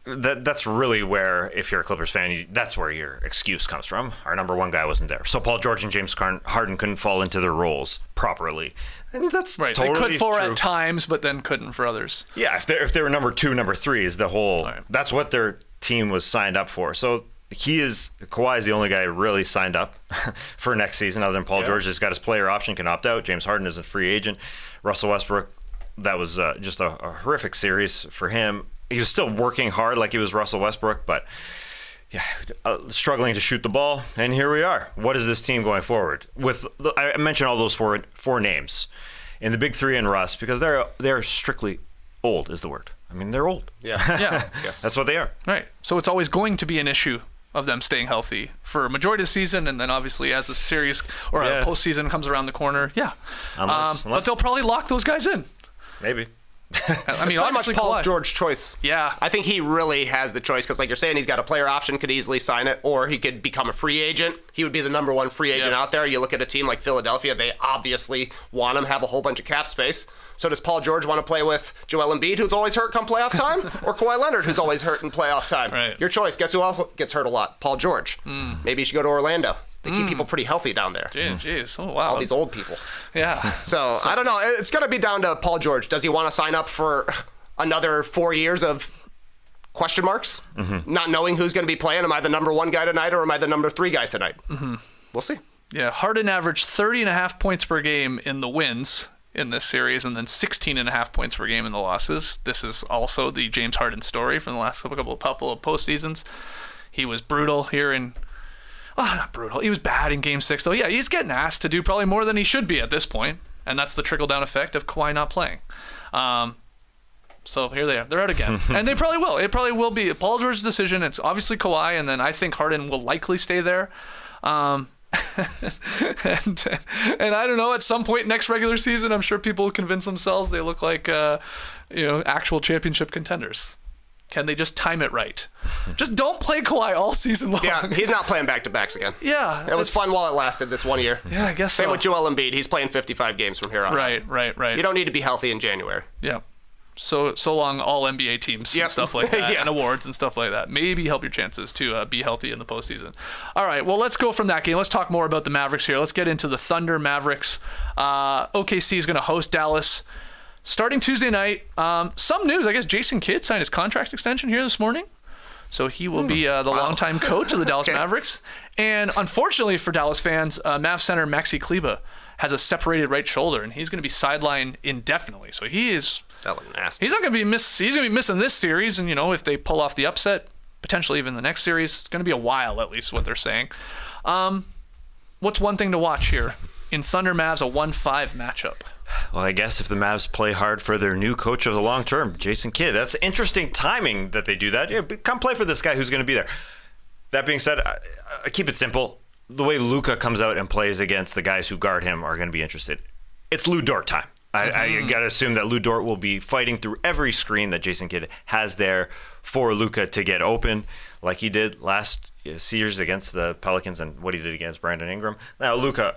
Speaker 4: that's really where, if you're a Clippers fan, that's where your excuse comes from. Our number 1 guy wasn't there. So Paul George and James Harden couldn't fall into their roles properly. And that's
Speaker 2: right.
Speaker 4: Totally
Speaker 2: they could for
Speaker 4: true.
Speaker 2: At times, but then couldn't for others.
Speaker 4: Yeah, if they were number 2, number 3 is the whole that's what their team was signed up for. So Kawhi is the only guy really signed up for next season, other than Paul George has got his player option, can opt out. James Harden is a free agent. Russell Westbrook, that was just a horrific series for him. He was still working hard like he was Russell Westbrook, but struggling to shoot the ball. And here we are. What is this team going forward? I mentioned all those four names in the big 3 and Russ, because they're strictly old is the word. I mean, they're old.
Speaker 2: Yeah.
Speaker 3: Yes.
Speaker 4: That's what they are.
Speaker 2: Right. So it's always going to be an issue of them staying healthy for a majority of the season, and then obviously as the series or postseason comes around the corner, unless but they'll probably lock those guys in.
Speaker 4: Maybe.
Speaker 2: I mean,
Speaker 3: obviously Paul George's choice.
Speaker 2: Yeah.
Speaker 3: I think he really has the choice, because like you're saying, he's got a player option, could easily sign it, or he could become a free agent. He would be the number 1 free agent out there. You look at a team like Philadelphia, they obviously want him, have a whole bunch of cap space. So does Paul George want to play with Joel Embiid, who's always hurt come playoff time, or Kawhi Leonard, who's always hurt in playoff time?
Speaker 2: Right.
Speaker 3: Your choice. Guess who else gets hurt a lot? Paul George. Maybe you should go to Orlando. They keep people pretty healthy down there.
Speaker 2: Jeez. Oh, wow.
Speaker 3: All these old people.
Speaker 2: Yeah.
Speaker 3: So I don't know. It's going to be down to Paul George. Does he want to sign up for another 4 years of question marks? Not knowing who's going to be playing. Am I the number 1 guy tonight, or am I the number 3 guy tonight? We'll see.
Speaker 2: Yeah, Harden averaged 30.5 points per game in the wins in this series, and then 16.5 points per game in the losses. This is also the James Harden story from the last couple of postseasons. He was brutal here not brutal. He was bad in Game 6, though. Yeah, he's getting asked to do probably more than he should be at this point, and that's the trickle-down effect of Kawhi not playing. So here they are. They're out again. And they probably will. It probably will be Paul George's decision. It's obviously Kawhi, and then I think Harden will likely stay there. And I don't know, at some point next regular season, I'm sure people will convince themselves they look like actual championship contenders. Can they just time it right? Just don't play Kawhi all season long.
Speaker 3: Yeah, he's not playing back-to-backs again.
Speaker 2: Yeah.
Speaker 3: It was fun while it lasted this 1 year.
Speaker 2: Yeah, I guess
Speaker 3: Same
Speaker 2: so.
Speaker 3: with Joel Embiid. He's playing 55 games from here on out.
Speaker 2: Right.
Speaker 3: You don't need to be healthy in January.
Speaker 2: Yeah. So long all NBA teams and stuff like that, and awards and stuff like that. Maybe help your chances to be healthy in the postseason. All right, well, let's go from that game. Let's talk more about the Mavericks here. Let's get into the Thunder-Mavericks. OKC is going to host Dallas starting Tuesday night. Some news, I guess Jason Kidd signed his contract extension here this morning. So he will be the longtime coach of the Dallas Mavericks. And unfortunately for Dallas fans, Mavs center Maxi Kleber has a separated right shoulder, and he's going to be sidelined indefinitely. So he's not going to be he's going to be missing this series, and if they pull off the upset, potentially even the next series, it's going to be a while at least, what they're saying. What's one thing to watch here in Thunder Mavs, a 1-5 matchup?
Speaker 4: Well, I guess if the Mavs play hard for their new coach of the long term, Jason Kidd, that's interesting timing that they do that. Yeah, come play for this guy who's going to be there. That being said, I keep it simple. The way Luka comes out and plays against the guys who guard him are going to be interested. It's Lou Dort time. I got to assume that Lou Dort will be fighting through every screen that Jason Kidd has there for Luka to get open, like he did last series against the Pelicans and what he did against Brandon Ingram. Now, Luka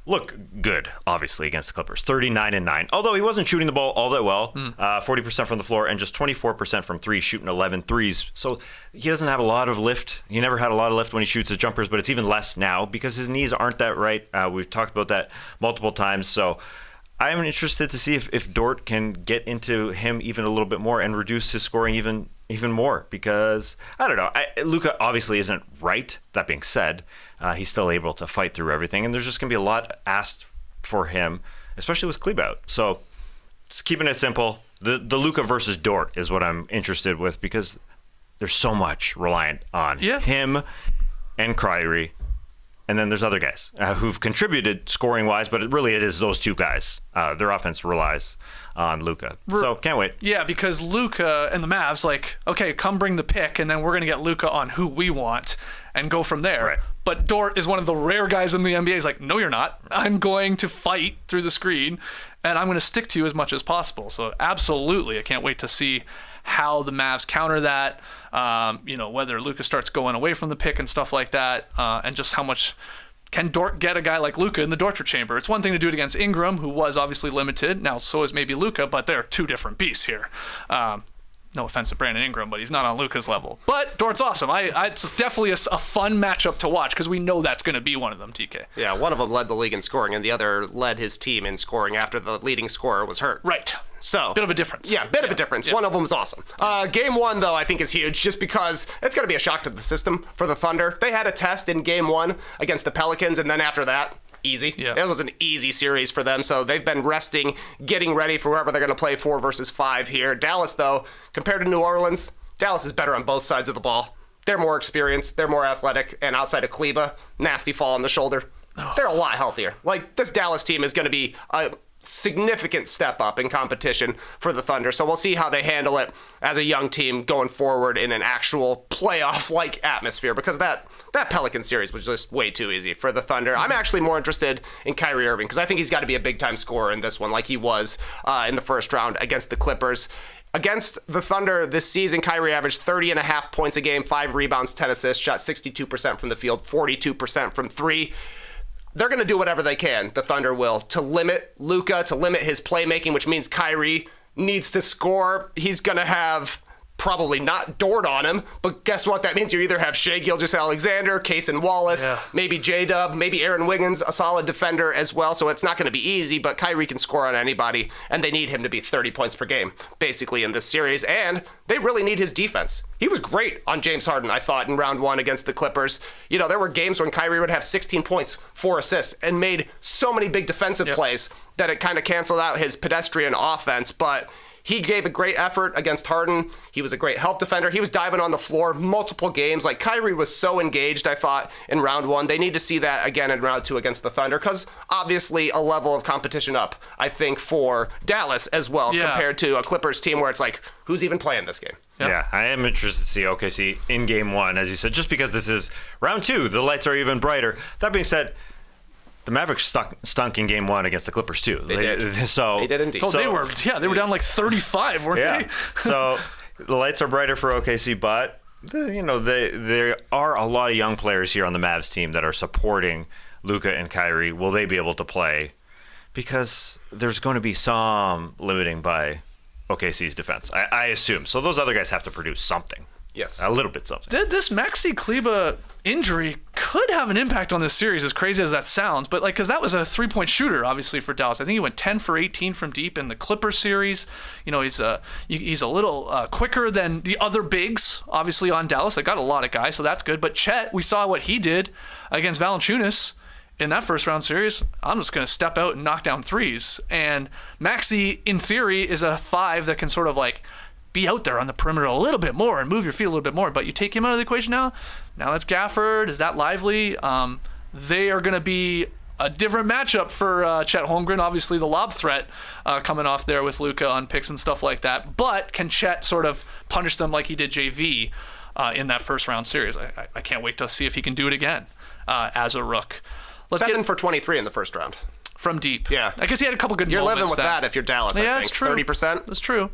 Speaker 4: looked good, obviously, against the Clippers. 39-9. Although he wasn't shooting the ball all that well. 40% from the floor and just 24% from threes, shooting 11 threes. So he doesn't have a lot of lift. He never had a lot of lift when he shoots his jumpers, but it's even less now because his knees aren't that right. We've talked about that multiple times. So I'm interested to see if Dort can get into him even a little bit more and reduce his scoring even more, because I don't know. Luka obviously isn't right. That being said, he's still able to fight through everything, and there's just gonna be a lot asked for him, especially with Kleber out. So just keeping it simple. The Luka versus Dort is what I'm interested with, because there's so much reliant on him and Kyrie. And then there's other guys who've contributed scoring-wise, but it is those two guys. Their offense relies on Luka. So can't wait.
Speaker 2: Yeah, because Luka and the Mavs, okay, come bring the pick, and then we're going to get Luka on who we want and go from there.
Speaker 4: Right.
Speaker 2: But Dort is one of the rare guys in the NBA. He's like, no, you're not. I'm going to fight through the screen, and I'm going to stick to you as much as possible. So absolutely, I can't wait to see how the Mavs counter that, whether Luka starts going away from the pick and stuff like that, and just how much can Dort get a guy like Luka in the torture chamber. It's one thing to do it against Ingram, who was obviously limited. Now, so is maybe Luka, but they're two different beasts here. No offense to Brandon Ingram, but he's not on Luka's level. But Dort's awesome. It's definitely a fun matchup to watch, because we know that's going to be one of them, TK.
Speaker 3: Yeah, one of them led the league in scoring, and the other led his team in scoring after the leading scorer was hurt.
Speaker 2: Right.
Speaker 3: So
Speaker 2: bit of a difference.
Speaker 3: Yeah, bit of a difference. Yeah. One of them was awesome. Game one, though, I think is huge, just because it's going to be a shock to the system for the Thunder. They had a test in game one against the Pelicans, and then after that, easy. Yeah. It was an easy series for them, so they've been resting, getting ready for whoever they're going to play 4 versus 5 here. Dallas, though, compared to New Orleans, Dallas is better on both sides of the ball. They're more experienced, they're more athletic, and outside of Kleber, nasty fall on the shoulder, they're a lot healthier. This Dallas team is going to be a significant step up in competition for the Thunder, so we'll see how they handle it as a young team going forward in an actual playoff-like atmosphere, because that Pelican series was just way too easy for the Thunder. I'm actually more interested in Kyrie Irving, because I think he's got to be a big-time scorer in this one, like he was in the first round against the Clippers. Against the Thunder this season, Kyrie averaged 30.5 points a game, 5 rebounds, 10 assists, shot 62% from the field, 42% from 3. They're going to do whatever they can, the Thunder will, to limit Luka, to limit his playmaking, which means Kyrie needs to score. He's going to have probably not Dort on him, but guess what? That means you either have Shai Gilgeous-Alexander, Cason Wallace, maybe J-Dub, maybe Aaron Wiggins, a solid defender as well, so it's not going to be easy, but Kyrie can score on anybody, and they need him to be 30 points per game, basically, in this series, and they really need his defense. He was great on James Harden, I thought, in round 1 against the Clippers. There were games when Kyrie would have 16 points, 4 assists, and made so many big defensive plays that it kind of canceled out his pedestrian offense, but he gave a great effort against Harden. He was a great help defender. He was diving on the floor multiple games. Kyrie was so engaged, I thought, in round 1. They need to see that again in round 2 against the Thunder, because obviously a level of competition up, I think, for Dallas as well, compared to a Clippers team where it's who's even playing this game?
Speaker 4: Yeah, I am interested to see OKC in game 1, as you said, just because this is round 2. The lights are even brighter. That being said, the Mavericks stunk in game 1 against the Clippers too.
Speaker 3: They did indeed.
Speaker 2: They were down 35, weren't they?
Speaker 4: So the lights are brighter for OKC, but there are a lot of young players here on the Mavs team that are supporting Luka and Kyrie. Will they be able to play? Because there's going to be some limiting by OKC's defense. I assume. So those other guys have to produce something.
Speaker 3: Yes.
Speaker 4: A little bit something.
Speaker 2: This Maxi Kleber injury could have an impact on this series, as crazy as that sounds. But because that was a 3-point shooter, obviously, for Dallas. I think he went 10 for 18 from deep in the Clippers series. He's a little quicker than the other bigs, obviously, on Dallas. They got a lot of guys, so that's good. But Chet, we saw what he did against Valanciunas in that first round series. I'm just going to step out and knock down threes. And Maxi, in theory, is a 5 that can sort of be out there on the perimeter a little bit more and move your feet a little bit more. But you take him out of the equation now that's Gafford, is that Lively? They are going to be a different matchup for Chet Holmgren. Obviously, the lob threat coming off there with Luka on picks and stuff like that. But can Chet sort of punish them like he did JV in that first round series? I can't wait to see if he can do it again as a Rook.
Speaker 3: 7 for 23 in the first round.
Speaker 2: From deep.
Speaker 3: Yeah.
Speaker 2: I guess he had a couple good
Speaker 3: You're
Speaker 2: moments.
Speaker 3: living with that if you're Dallas, I think.
Speaker 2: That's true.
Speaker 3: 30%.
Speaker 2: That's true.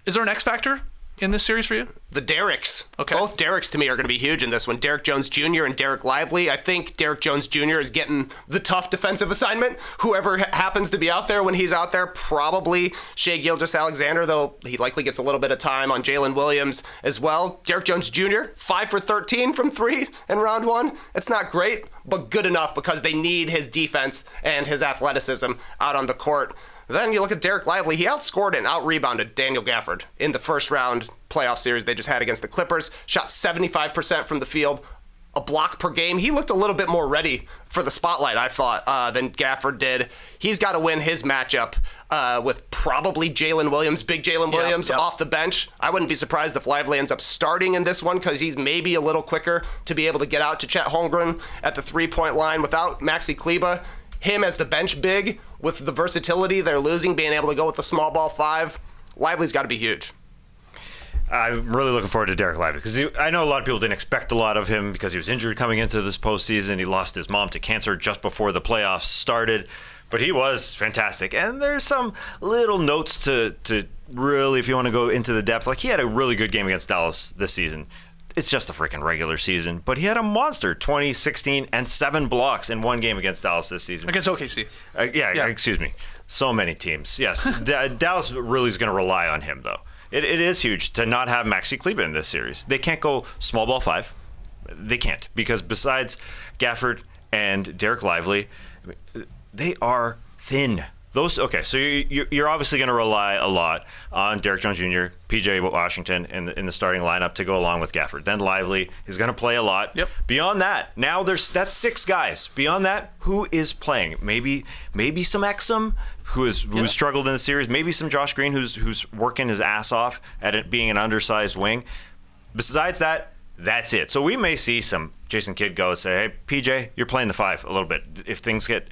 Speaker 2: Is there an X factor in this series for you?
Speaker 3: The Derricks.
Speaker 2: Okay.
Speaker 3: Both Derricks to me are going to be huge in this one. Derrick Jones Jr. and Derek Lively. I think Derrick Jones Jr. is getting the tough defensive assignment. Whoever happens to be out there when he's out there, probably Shai Gilgeous-Alexander, though he likely gets a little bit of time on Jalen Williams as well. Derrick Jones Jr., 5 for 13 from 3 in round 1. It's not great, but good enough because they need his defense and his athleticism out on the court. Then you look at Derek Lively. He outscored and out-rebounded Daniel Gafford in the first round playoff series they just had against the Clippers. Shot 75% from the field, a block per game. He looked a little bit more ready for the spotlight, I thought, than Gafford did. He's got to win his matchup with probably Jalen Williams, big Jalen Williams off the bench. I wouldn't be surprised if Lively ends up starting in this one because he's maybe a little quicker to be able to get out to Chet Holmgren at the three-point line without Maxi Kleber. Him as the bench big with the versatility they're losing, being able to go with the small ball 5, Lively's got to be huge.
Speaker 4: I'm really looking forward to Derek Lively because I know a lot of people didn't expect a lot of him because he was injured coming into this postseason. He lost his mom to cancer just before the playoffs started, but he was fantastic. And there's some little notes to really, if you want to go into the depth, he had a really good game against Dallas this season. It's just a freaking regular season, but he had a monster 20, 16, and 7 blocks in one game against Dallas this season.
Speaker 2: Against OKC.
Speaker 4: Yeah, excuse me. So many teams. Yes, Dallas really is going to rely on him, though. It is huge to not have Maxi Kleber in this series. They can't go small ball 5. They can't because besides Gafford and Derek Lively, they are thin. So you're obviously going to rely a lot on Derrick Jones Jr., P.J. Washington in the starting lineup to go along with Gafford. Then Lively is going to play a lot.
Speaker 2: Yep.
Speaker 4: Beyond that, now that's 6 guys. Beyond that, who is playing? Maybe some Exum who's struggled in the series. Maybe some Josh Green who's working his ass off at it being an undersized wing. Besides that, that's it. So we may see some Jason Kidd go and say, "Hey, PJ, you're playing the 5 a little bit. If things get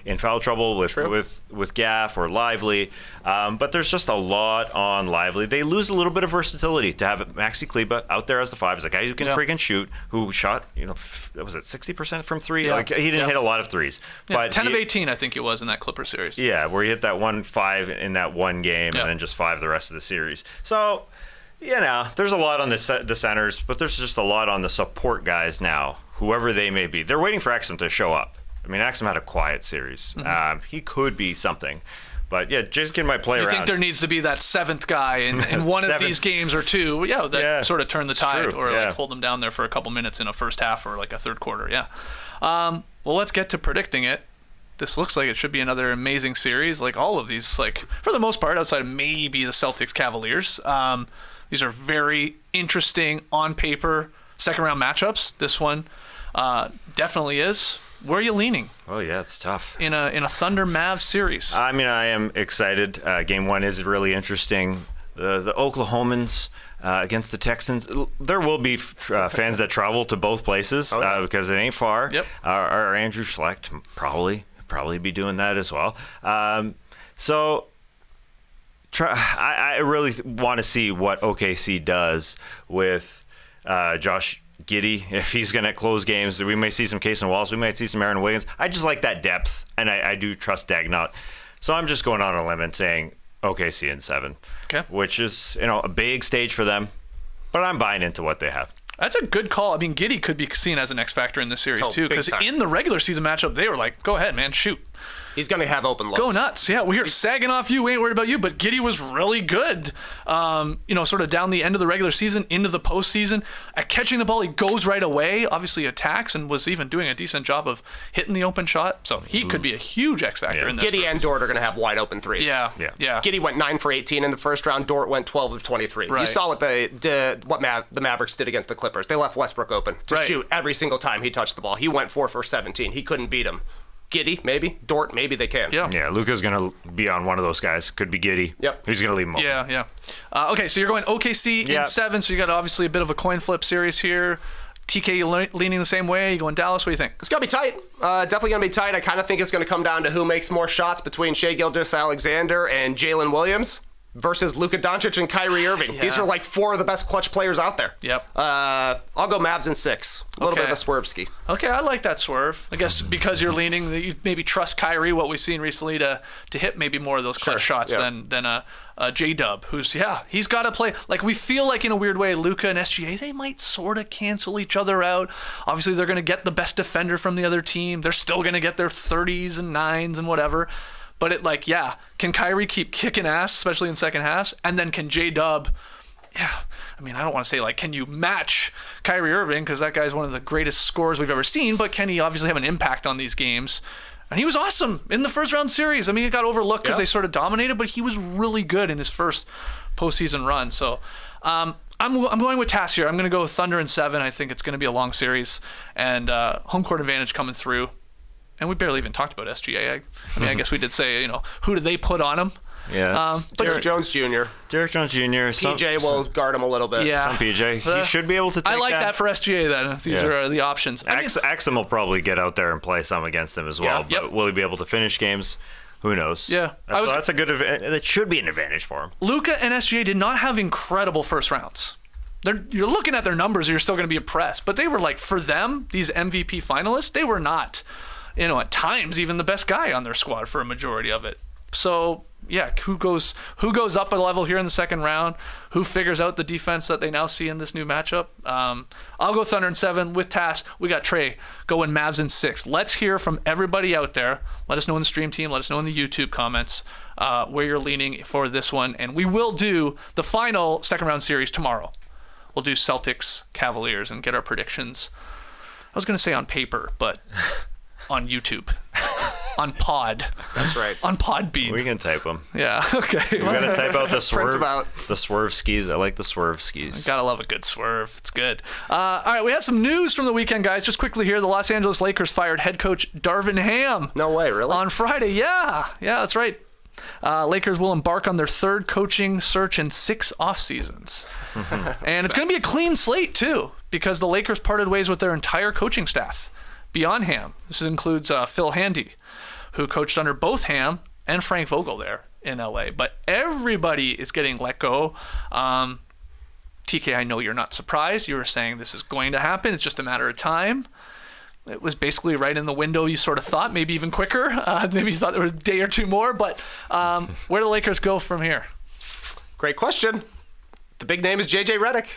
Speaker 4: in foul trouble with Gaff or Lively, but there's just a lot on Lively. They lose a little bit of versatility to have Maxi Kleber out there as the 5, as a guy who can freaking shoot, who shot, was it 60% from 3?
Speaker 2: Yeah.
Speaker 4: He didn't hit a lot of threes.
Speaker 2: Yeah,
Speaker 4: but
Speaker 2: 10 of 18, I think it was in that Clipper series.
Speaker 4: Yeah, where he hit that 5 in that one game and then just 5 the rest of the series. So. There's a lot on the centers, but there's just a lot on the support guys now, whoever they may be. They're waiting for Exum to show up. I mean, Exum had a quiet series. Mm-hmm. He could be something. But, Jason Kidd might play around.
Speaker 2: You think there needs to be that 7th guy in one of these games or two, sort of turn the tide or hold them down there for a couple minutes in a first half or a third quarter, Well, let's get to predicting it. This looks like it should be another amazing series. All of these, for the most part, outside of maybe the Celtics Cavaliers, these are very interesting on paper second-round matchups. This one definitely is. Where are you leaning?
Speaker 4: Oh, yeah, it's tough.
Speaker 2: In a Thunder-Mavs series.
Speaker 4: I mean, I am excited. Game 1 is really interesting. The Oklahomans against the Texans. There will be fans that travel to both places because it ain't far.
Speaker 2: Yep.
Speaker 4: Our Andrew Schlecht probably be doing that as well. I really want to see what OKC does with Josh Giddey. If he's going to close games, we may see some Case and Wallace. We might see some Aaron Wiggins. I just like that depth, and I do trust Dagnott. So I'm just going on a limb and saying OKC in 7, which is a big stage for them. But I'm buying into what they have.
Speaker 2: That's a good call. I mean, Giddey could be seen as an X factor in this series too, because in the regular season matchup, they were like, "Go ahead, man, shoot."
Speaker 3: He's going to have open looks.
Speaker 2: Go nuts. Yeah, we're sagging off you. We ain't worried about you. But Giddey was really good, sort of down the end of the regular season into the postseason. At catching the ball, he goes right away, obviously attacks, and was even doing a decent job of hitting the open shot. So he could be a huge X factor in this.
Speaker 3: Giddey and Dort are going to have wide open threes.
Speaker 2: Yeah.
Speaker 3: Giddey went 9 for 18 in the first round. Dort went 12 of 23.
Speaker 2: Right.
Speaker 3: You saw what the Mavericks did against the Clippers. They left Westbrook open to shoot every single time he touched the ball. He went 4 for 17. He couldn't beat him. Giddey, maybe. Dort, maybe they can.
Speaker 4: Yeah, Luka's going to be on one of those guys. Could be Giddey.
Speaker 3: Yep.
Speaker 4: He's going to leave him open.
Speaker 2: Yeah. Okay, so you're going OKC in 7, so you got obviously a bit of a coin flip series here. TK, you leaning the same way? You going Dallas? What do you think?
Speaker 3: It's going to be tight. Definitely going to be tight. I kind of think it's going to come down to who makes more shots between Shai Gilgeous-Alexander and Jalen Williams versus Luka Doncic and Kyrie Irving. These are like 4 of the best clutch players out there.
Speaker 2: Yep.
Speaker 3: I'll go Mavs in 6. A little bit of a swerve ski.
Speaker 2: Okay, I like that swerve. I guess because you're leaning, you maybe trust Kyrie, what we've seen recently, to hit maybe more of those clutch shots than J-Dub, who's, he's got to play. Like, we feel like in a weird way, Luka and SGA, they might sort of cancel each other out. Obviously, they're going to get the best defender from the other team. They're still going to get their 30s and 9s and whatever. But can Kyrie keep kicking ass, especially in second halves? And then can J-Dub, I don't want to say, can you match Kyrie Irving? Because that guy's one of the greatest scorers we've ever seen. But can he obviously have an impact on these games? And he was awesome in the first round series. I mean, it got overlooked because they sort of dominated, but he was really good in his first postseason run. So I'm going with Tass here. I'm going to go with Thunder in 7. I think it's going to be a long series. And home court advantage coming through. And we barely even talked about SGA. I guess we did say, who did they put on him?
Speaker 4: Yeah.
Speaker 3: Derrick Jones Jr.
Speaker 4: Derrick Jones Jr.
Speaker 3: PJ will guard him a little bit.
Speaker 2: Yeah.
Speaker 4: Some PJ. He should be able to take
Speaker 2: I like that for SGA then, if these are the options.
Speaker 4: Axum will probably get out there and play some against him as well.
Speaker 3: Yeah.
Speaker 4: But will he be able to finish games? Who knows?
Speaker 2: Yeah.
Speaker 4: So that's a good advantage. That should be an advantage for him.
Speaker 2: Luka and SGA did not have incredible first rounds. You're looking at their numbers, you're still going to be impressed. But they were for them, these MVP finalists, they were not, at times even the best guy on their squad for a majority of it. So who goes up a level here in the second round? Who figures out the defense that they now see in this new matchup? I'll go Thunder in 7 with Tass. We got Trey going Mavs in 6. Let's hear from everybody out there. Let us know in the stream team. Let us know in the YouTube comments where you're leaning for this one. And we will do the final second round series tomorrow. We'll do Celtics, Cavaliers, and get our predictions. I was going to say on paper, but on YouTube. On Pod.
Speaker 3: That's right.
Speaker 2: On Podbean.
Speaker 4: We can type them.
Speaker 2: Yeah, okay.
Speaker 4: We gotta type out the swerve.
Speaker 3: them out.
Speaker 4: The swerve skis. I like the swerve skis.
Speaker 2: Gotta love a good swerve. It's good. All right, we had some news from the weekend, guys. Just quickly here, the Los Angeles Lakers fired head coach Darvin Ham.
Speaker 3: No way, really?
Speaker 2: On Friday. Yeah, that's right. Lakers will embark on their 3rd coaching search in 6 off seasons. And it's going to be a clean slate, too, because the Lakers parted ways with their entire coaching staff beyond Ham. This includes Phil Handy, who coached under both Ham and Frank Vogel there in LA. But everybody is getting let go. TK, I know you're not surprised. You were saying this is going to happen. It's just a matter of time. It was basically right in the window you sort of thought, maybe even quicker. Maybe you thought there were a day or two more. But where do the Lakers go from here?
Speaker 3: Great question. The big name is JJ Redick.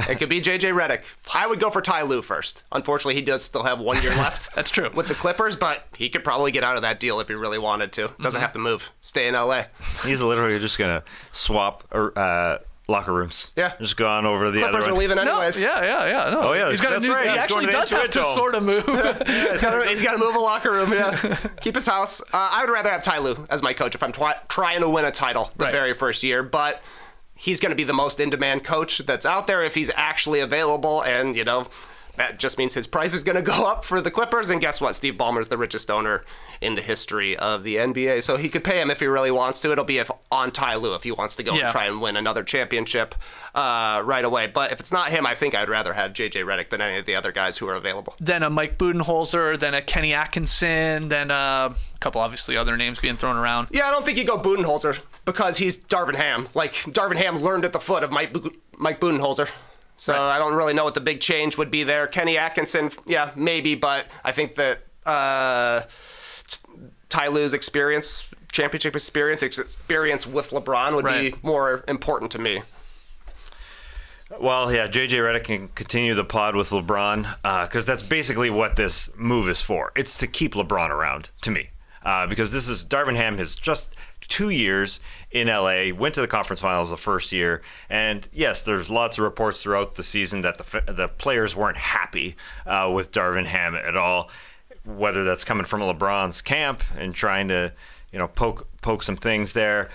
Speaker 3: It could be JJ Redick. I would go for Ty Lue first. Unfortunately, he does still have 1 year left.
Speaker 2: That's true.
Speaker 3: With the Clippers, but he could probably get out of that deal if he really wanted to. Doesn't have to move. Stay in LA.
Speaker 4: He's literally just going to swap locker rooms.
Speaker 3: Yeah.
Speaker 4: Just gone over the
Speaker 3: Clippers
Speaker 4: other
Speaker 3: are
Speaker 4: one.
Speaker 3: leaving anyways.
Speaker 2: No, no.
Speaker 4: Oh, yeah.
Speaker 2: He's got
Speaker 4: that's
Speaker 2: a new,
Speaker 4: right.
Speaker 2: He
Speaker 4: He's
Speaker 2: actually
Speaker 4: going to
Speaker 2: does
Speaker 4: the
Speaker 2: have to
Speaker 4: Dome.
Speaker 2: sort of move.
Speaker 3: He's got to move a locker room, Keep his house. I would rather have Ty Lue as my coach if I'm trying to win a title the very first year, but he's going to be the most in-demand coach that's out there if he's actually available, and, that just means his price is going to go up for the Clippers, and guess what? Steve Ballmer's the richest owner in the history of the NBA, so he could pay him if he really wants to. It'll be on Ty Lue if he wants to go and try and win another championship right away. But if it's not him, I think I'd rather have JJ Redick than any of the other guys who are available.
Speaker 2: Then a Mike Budenholzer, then a Kenny Atkinson, then a couple obviously other names being thrown around.
Speaker 3: Yeah, I don't think you go Budenholzer because he's Darvin Ham. Darvin Ham learned at the foot of Mike Budenholzer. So I don't really know what the big change would be there. Kenny Atkinson, yeah, maybe, but I think that Ty Lue's championship experience with LeBron would be more important to me.
Speaker 4: Well, yeah, JJ Redick can continue the pod with LeBron because that's basically what this move is for. It's to keep LeBron around, to me, because this is Darvin Ham has just 2 years in LA, went to the conference finals the first year, and yes, there's lots of reports throughout the season that the players weren't happy with Darvin Ham at all, whether that's coming from LeBron's camp and trying to, poke some things there.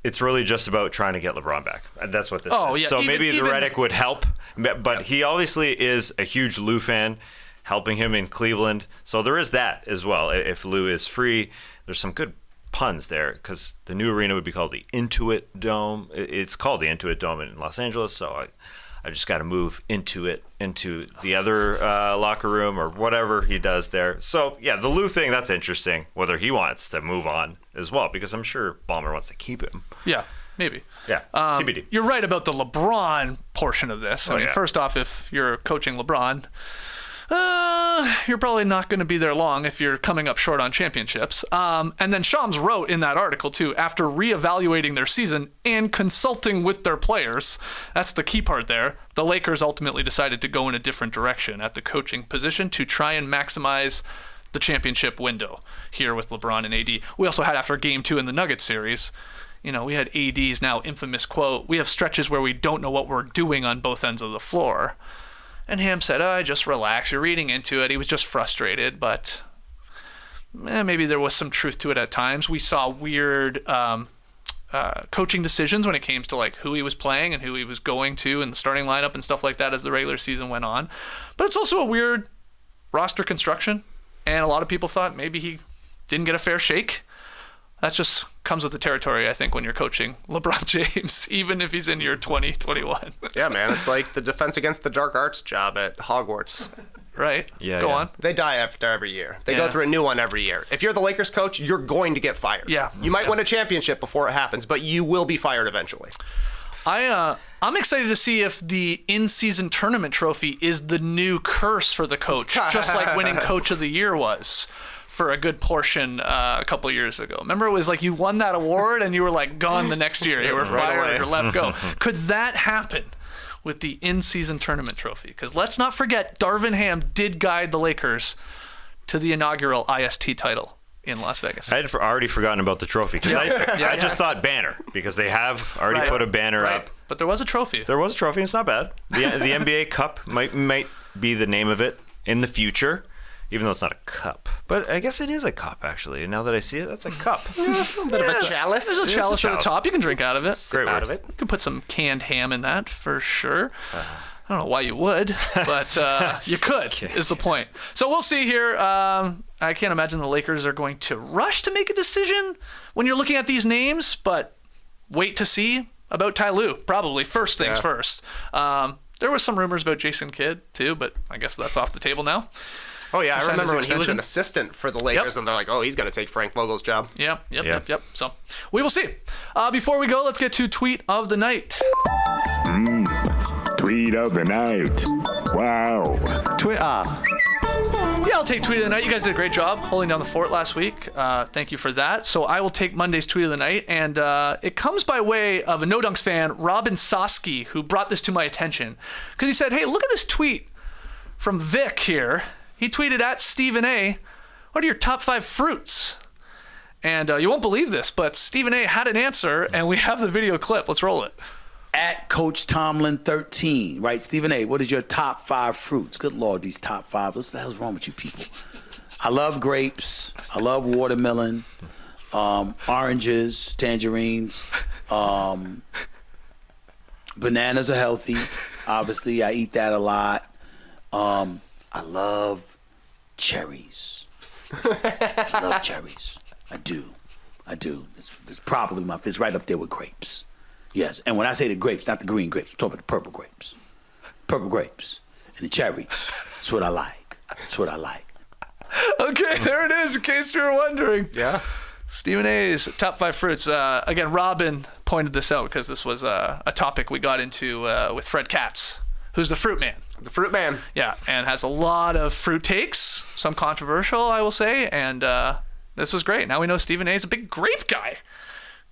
Speaker 4: It's really just about trying to get LeBron back. That's what this is.
Speaker 2: Yeah.
Speaker 4: So maybe the Redick would help, but he obviously is a huge Lou fan, helping him in Cleveland. So there is that as well. If Lou is free, there's some good puns there because the new arena would be called the Intuit Dome. It's called the Intuit Dome in Los Angeles, so I just got to move into the other locker room or whatever he does there. So, yeah, the Lou thing, that's interesting, whether he wants to move on as well, because I'm sure Ballmer wants to keep him.
Speaker 2: Yeah, maybe.
Speaker 4: Yeah, TBD.
Speaker 2: You're right about the LeBron portion of this. First off, if you're coaching LeBron, you're probably not going to be there long if you're coming up short on championships. And then Shams wrote in that article, too, after reevaluating their season and consulting with their players, that's the key part there, the Lakers ultimately decided to go in a different direction at the coaching position to try and maximize the championship window here with LeBron and AD. We also had after Game 2 in the Nuggets series, we had AD's now infamous quote, "We have stretches where we don't know what we're doing on both ends of the floor." And Ham said, just relax. You're reading into it. He was just frustrated, but maybe there was some truth to it at times. We saw weird coaching decisions when it came to like who he was playing and who he was going to in the starting lineup and stuff like that as the regular season went on. But it's also a weird roster construction, and a lot of people thought maybe he didn't get a fair shake. That just comes with the territory, I think, when you're coaching LeBron James, even if he's in year 20, 21.
Speaker 3: Yeah, man, it's like the Defense Against the Dark Arts job at Hogwarts.
Speaker 2: Right?
Speaker 4: Yeah.
Speaker 2: Go on.
Speaker 3: They die after every year. They go through a new one every year. If you're the Lakers coach, you're going to get fired.
Speaker 2: Yeah.
Speaker 3: You might win a championship before it happens, but you will be fired eventually.
Speaker 2: I'm excited to see if the in-season tournament trophy is the new curse for the coach, just like winning Coach of the Year was for a good portion a couple of years ago. Remember, it was like you won that award and you were like gone the next year. You were fired or left go. Could that happen with the in-season tournament trophy? Because let's not forget, Darvin Ham did guide the Lakers to the inaugural IST title in Las Vegas.
Speaker 4: I had already forgotten about the trophy because I just thought banner because they have already put a banner up.
Speaker 2: But there was a trophy.
Speaker 4: There was a trophy. It's not bad. The NBA Cup might be the name of it in the future, even though it's not a cup. But I guess it is a cup, actually. And now that I see it, that's a cup.
Speaker 3: A bit of a chalice.
Speaker 2: There's a chalice at the top. You can drink out of it.
Speaker 4: Great
Speaker 3: out
Speaker 4: word.
Speaker 3: of it.
Speaker 2: You could put some canned ham in that for sure. I don't know why you would, but you could, is the point. So we'll see here. I can't imagine the Lakers are going to rush to make a decision when you're looking at these names, but wait to see about Ty Lue, probably. First things first. There was some rumors about Jason Kidd, too, but I guess that's off the table now.
Speaker 3: Oh, yeah. I
Speaker 2: Signed
Speaker 3: remember
Speaker 2: his
Speaker 3: when he was
Speaker 2: extension.
Speaker 3: an assistant for the Lakers, and they're like, oh, he's going to take Frank Vogel's job.
Speaker 2: Yep. So we will see. Before we go, let's get to Tweet of the Night.
Speaker 5: Tweet of the night. Wow.
Speaker 2: Yeah, I'll take Tweet of the Night. You guys did a great job holding down the fort last week. Thank you for that. So I will take Monday's Tweet of the Night, and it comes by way of a No Dunks fan, Robin Sosky, who brought this to my attention. Because he said, hey, look at this tweet from Vic here. He tweeted at Stephen A, what are your top 5 fruits? And you won't believe this, but Stephen A had an answer, and we have the video clip. Let's roll it.
Speaker 6: At Coach Tomlin 13, right? Stephen A, what is your top 5 fruits? Good Lord, these top 5. What the hell's wrong with you people? I love grapes. I love watermelon, oranges, tangerines. Bananas are healthy. Obviously, I eat that a lot. I love cherries. I love cherries. I do. It's probably it's right up there with grapes. Yes, and when I say the grapes, not the green grapes, I'm talking about the purple grapes. Purple grapes and the cherries. That's what I like.
Speaker 2: Okay, there it is, in case you were wondering.
Speaker 3: Yeah.
Speaker 2: Stephen A's top 5 fruits. Again, Robin pointed this out because this was a topic we got into with Fred Katz, who's the fruit man.
Speaker 3: The fruit man.
Speaker 2: Yeah, and has a lot of fruit takes, some controversial, I will say, and this was great. Now we know Stephen A is a big grape guy.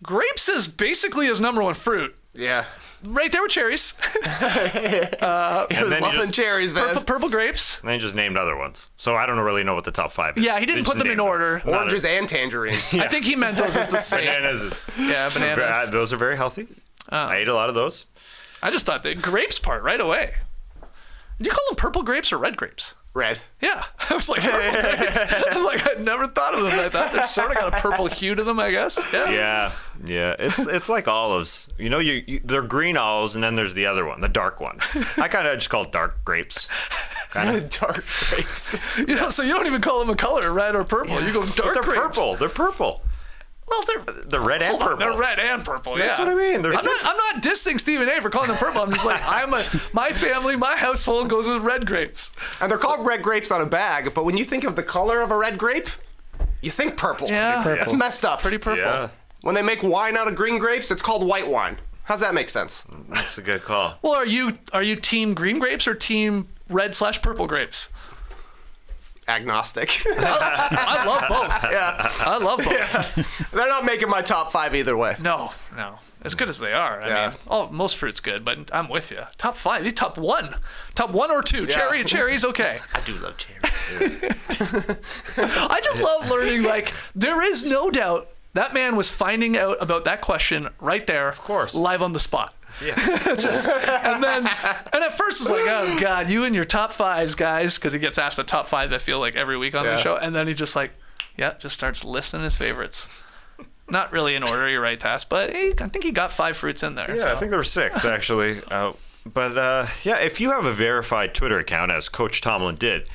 Speaker 2: Grapes is basically his number 1 fruit.
Speaker 3: Yeah.
Speaker 2: Right there with cherries.
Speaker 3: He was loving cherries, man.
Speaker 2: Purple grapes.
Speaker 4: And then he just named other ones. So I don't really know what the top 5 is.
Speaker 2: Yeah, he didn't put them in order.
Speaker 3: Oranges and tangerines.
Speaker 2: I think he meant those as the same.
Speaker 4: Bananas.
Speaker 2: Yeah, bananas.
Speaker 4: Those are very healthy. I ate a lot of those.
Speaker 2: I just thought the grapes part right away. Do you call them purple grapes or red grapes?
Speaker 3: Red.
Speaker 2: Yeah, I was like, purple grapes. I'm like, I'd never thought of them like that. They're sort of got a purple hue to them, I guess.
Speaker 4: Yeah. It's like olives. You know, they're green olives, and then there's the other one, the dark one. I kind of just call it dark grapes.
Speaker 3: Dark grapes.
Speaker 2: You know, so you don't even call them a color, red or purple. You go dark
Speaker 4: They're
Speaker 2: grapes.
Speaker 4: purple. They're purple.
Speaker 2: Well,
Speaker 4: they're red and purple.
Speaker 2: They're red and purple.
Speaker 4: That's what I mean.
Speaker 2: I'm not dissing Stephen A for calling them purple. I'm just like, my family, my household goes with red grapes.
Speaker 3: And they're called red grapes on a bag, but when you think of the color of a red grape, you think purple.
Speaker 2: Yeah.
Speaker 3: That's messed up.
Speaker 2: Pretty purple.
Speaker 4: Yeah.
Speaker 3: When they make wine out of green grapes, it's called white wine. How's that make sense?
Speaker 4: That's a good call.
Speaker 2: Well, are you team green grapes or team red/purple grapes?
Speaker 3: Agnostic.
Speaker 2: I love both.
Speaker 3: Yeah.
Speaker 2: I love both.
Speaker 3: Yeah. They're not making my top 5 either way.
Speaker 2: No. As good as they are. I mean, most fruit's good, but I'm with you. Top 5, you top 1. Top 1 or 2.
Speaker 3: Yeah.
Speaker 2: Cherry's okay.
Speaker 3: I do love cherries.
Speaker 2: I just love learning, like, there is no doubt that man was finding out about that question right there. Of
Speaker 4: course.
Speaker 2: Live on the spot.
Speaker 4: Yeah.
Speaker 2: And at first it's like, oh God, you and your top 5s, guys, because he gets asked a top 5, I feel like, every week on the show. And then he just just starts listing his favorites. Not really in order, you're right, Tass, but I think he got 5 fruits in there.
Speaker 4: Yeah,
Speaker 2: so.
Speaker 4: I think there were 6 actually. But if you have a verified Twitter account, as Coach Tomlin did,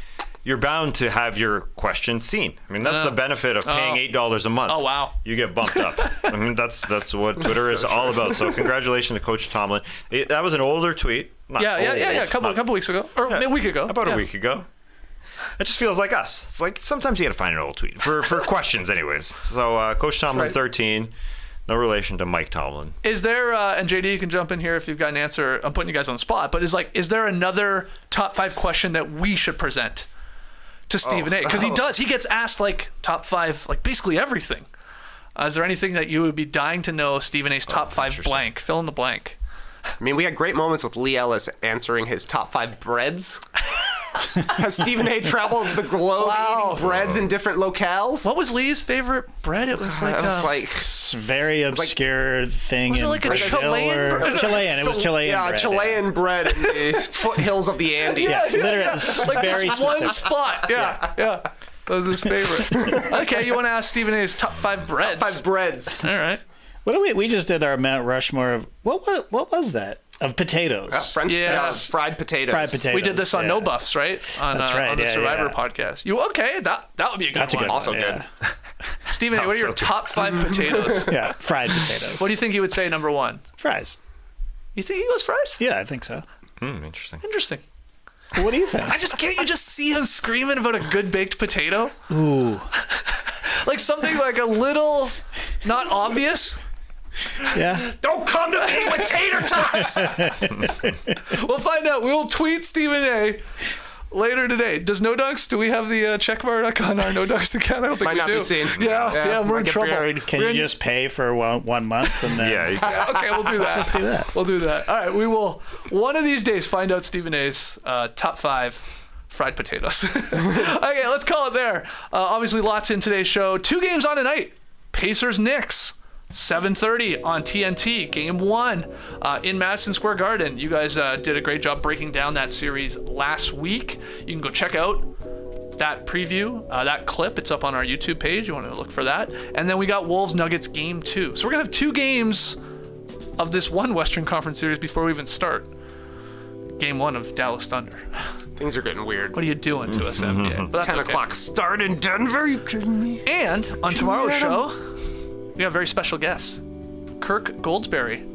Speaker 4: you're bound to have your question seen. I mean, that's the benefit of paying $8 a month.
Speaker 2: Oh, wow.
Speaker 4: You get bumped up. I mean, that's what Twitter is all about. So congratulations to Coach Tomlin. That was an older tweet.
Speaker 2: Yeah. A couple weeks ago. Or a week ago.
Speaker 4: About a week ago. It just feels like us. It's like sometimes you got to find an old tweet for questions anyways. So Coach Tomlin, 13. No relation to Mike Tomlin.
Speaker 2: Is there, and JD, you can jump in here if you've got an answer. I'm putting you guys on the spot, but is there another top 5 question that we should present to Stephen A? Because he does. He gets asked top 5, basically everything. Is there anything that you would be dying to know Stephen A's top 5 blank? Fill in the blank.
Speaker 3: I mean, we had great moments with Lee Ellis answering his top 5 breads. Has Stephen A traveled the globe eating breads in different locales?
Speaker 2: What was Lee's favorite bread? It was
Speaker 7: very obscure thing.
Speaker 2: Was it like a Chilean bread?
Speaker 7: Chilean. It was Chilean bread.
Speaker 3: Chilean bread in the foothills of the Andes.
Speaker 7: Yeah, literally. Very
Speaker 2: this one spot. Yeah. That was his favorite. Okay, you want to ask Stephen A's top 5 breads?
Speaker 3: Top 5 breads.
Speaker 2: All right.
Speaker 7: What do we just did our Mount Rushmore of what was that? Of potatoes.
Speaker 3: Fried potatoes.
Speaker 7: Fried potatoes.
Speaker 2: We did this on No Buffs, right? On the Survivor podcast. That would be a good one.
Speaker 7: Good
Speaker 3: also
Speaker 7: one,
Speaker 3: good.
Speaker 2: Stephen, what are your top 5 potatoes?
Speaker 7: Yeah, fried potatoes.
Speaker 2: What do you think he would say number 1?
Speaker 7: Fries.
Speaker 2: You think he goes fries?
Speaker 7: Yeah, I think so.
Speaker 2: Interesting.
Speaker 7: Well, what do you think?
Speaker 2: Can't you just see him screaming about a good baked potato?
Speaker 7: Ooh.
Speaker 2: Like something like a little not obvious.
Speaker 7: Yeah.
Speaker 3: Don't come to me with tater tots.
Speaker 2: We'll find out. We'll tweet Stephen A later today. Does No Dunks? Do we have the check mark on our No Dunks account? I don't think
Speaker 3: Might
Speaker 2: we
Speaker 3: not
Speaker 2: do.
Speaker 3: Be seen.
Speaker 2: Yeah, we're in trouble.
Speaker 7: Can you just pay for one month and then?
Speaker 4: Yeah.
Speaker 2: Okay, we'll do that.
Speaker 7: Just do that.
Speaker 2: We'll do that. All right, we will one of these days find out Stephen A's top 5 fried potatoes. Okay, let's call it there. Obviously, lots in today's show. 2 games on tonight. Pacers-Knicks. 7:30 on TNT, Game 1 in Madison Square Garden. You guys did a great job breaking down that series last week. You can go check out that preview, that clip. It's up on our YouTube page. You want to look for that. And then we got Wolves-Nuggets Game 2. So we're going to have 2 games of this one Western Conference series before we even start. Game 1 of Dallas Thunder.
Speaker 3: Things are getting weird.
Speaker 2: What are you doing to us, NBA? But that's
Speaker 3: 10 o'clock start in Denver? You kidding me?
Speaker 2: And on tomorrow's show, we have very special guests. Kirk Goldsberry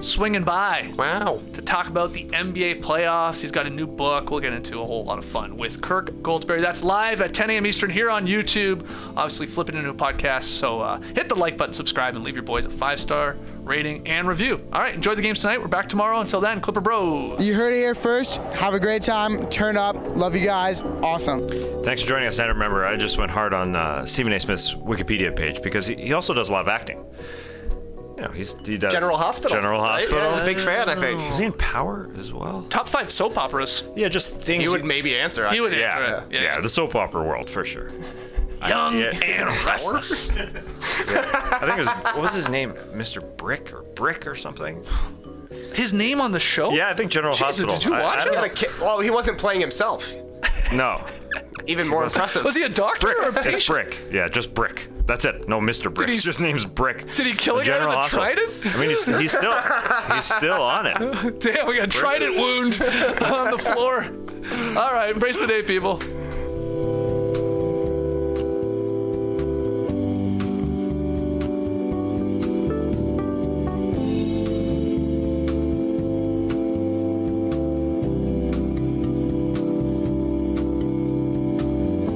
Speaker 2: swinging by.
Speaker 3: Wow.
Speaker 2: To talk about the NBA playoffs. He's got a new book. We'll get into a whole lot of fun with Kirk Goldsberry. That's live at 10 a.m. Eastern here on YouTube. Obviously, flip it into a podcast. So hit the like button, subscribe, and leave your boys a 5-star rating and review. All right, enjoy the games tonight. We're back tomorrow. Until then, Clipper Bros.
Speaker 8: You heard it here first. Have a great time. Turn up. Love you guys. Awesome.
Speaker 4: Thanks for joining us. And remember, I just went hard on Stephen A. Smith's Wikipedia page because he also does a lot of acting. You know, he does
Speaker 3: General Hospital.
Speaker 4: General
Speaker 3: right?
Speaker 4: Hospital.
Speaker 3: Yeah, he's a big fan, I think.
Speaker 4: Was he in Power as well?
Speaker 2: Top 5 soap operas.
Speaker 4: Yeah, just things.
Speaker 3: He would maybe answer.
Speaker 2: He would
Speaker 3: think.
Speaker 2: answer it.
Speaker 4: Yeah, the soap opera world for sure.
Speaker 2: Young and restless.
Speaker 4: I think it was, what was his name? Mr. Brick or something?
Speaker 2: His name on the show?
Speaker 4: Yeah, I think General
Speaker 2: Jesus,
Speaker 4: Hospital.
Speaker 2: did you watch
Speaker 3: He
Speaker 2: it?
Speaker 3: had a well, he wasn't playing himself.
Speaker 4: No.
Speaker 3: Even more impressive.
Speaker 2: Was he a doctor or a patient?
Speaker 4: It's Brick. Yeah, just Brick. That's it. No, Mr. Brick.
Speaker 2: he
Speaker 4: His just name's Brick.
Speaker 2: Did he kill a guy
Speaker 4: General
Speaker 2: with a
Speaker 4: Hospital.
Speaker 2: trident?
Speaker 4: I mean, he's still on it.
Speaker 2: Damn, we got a trident wound on the floor. All right, embrace the day, people.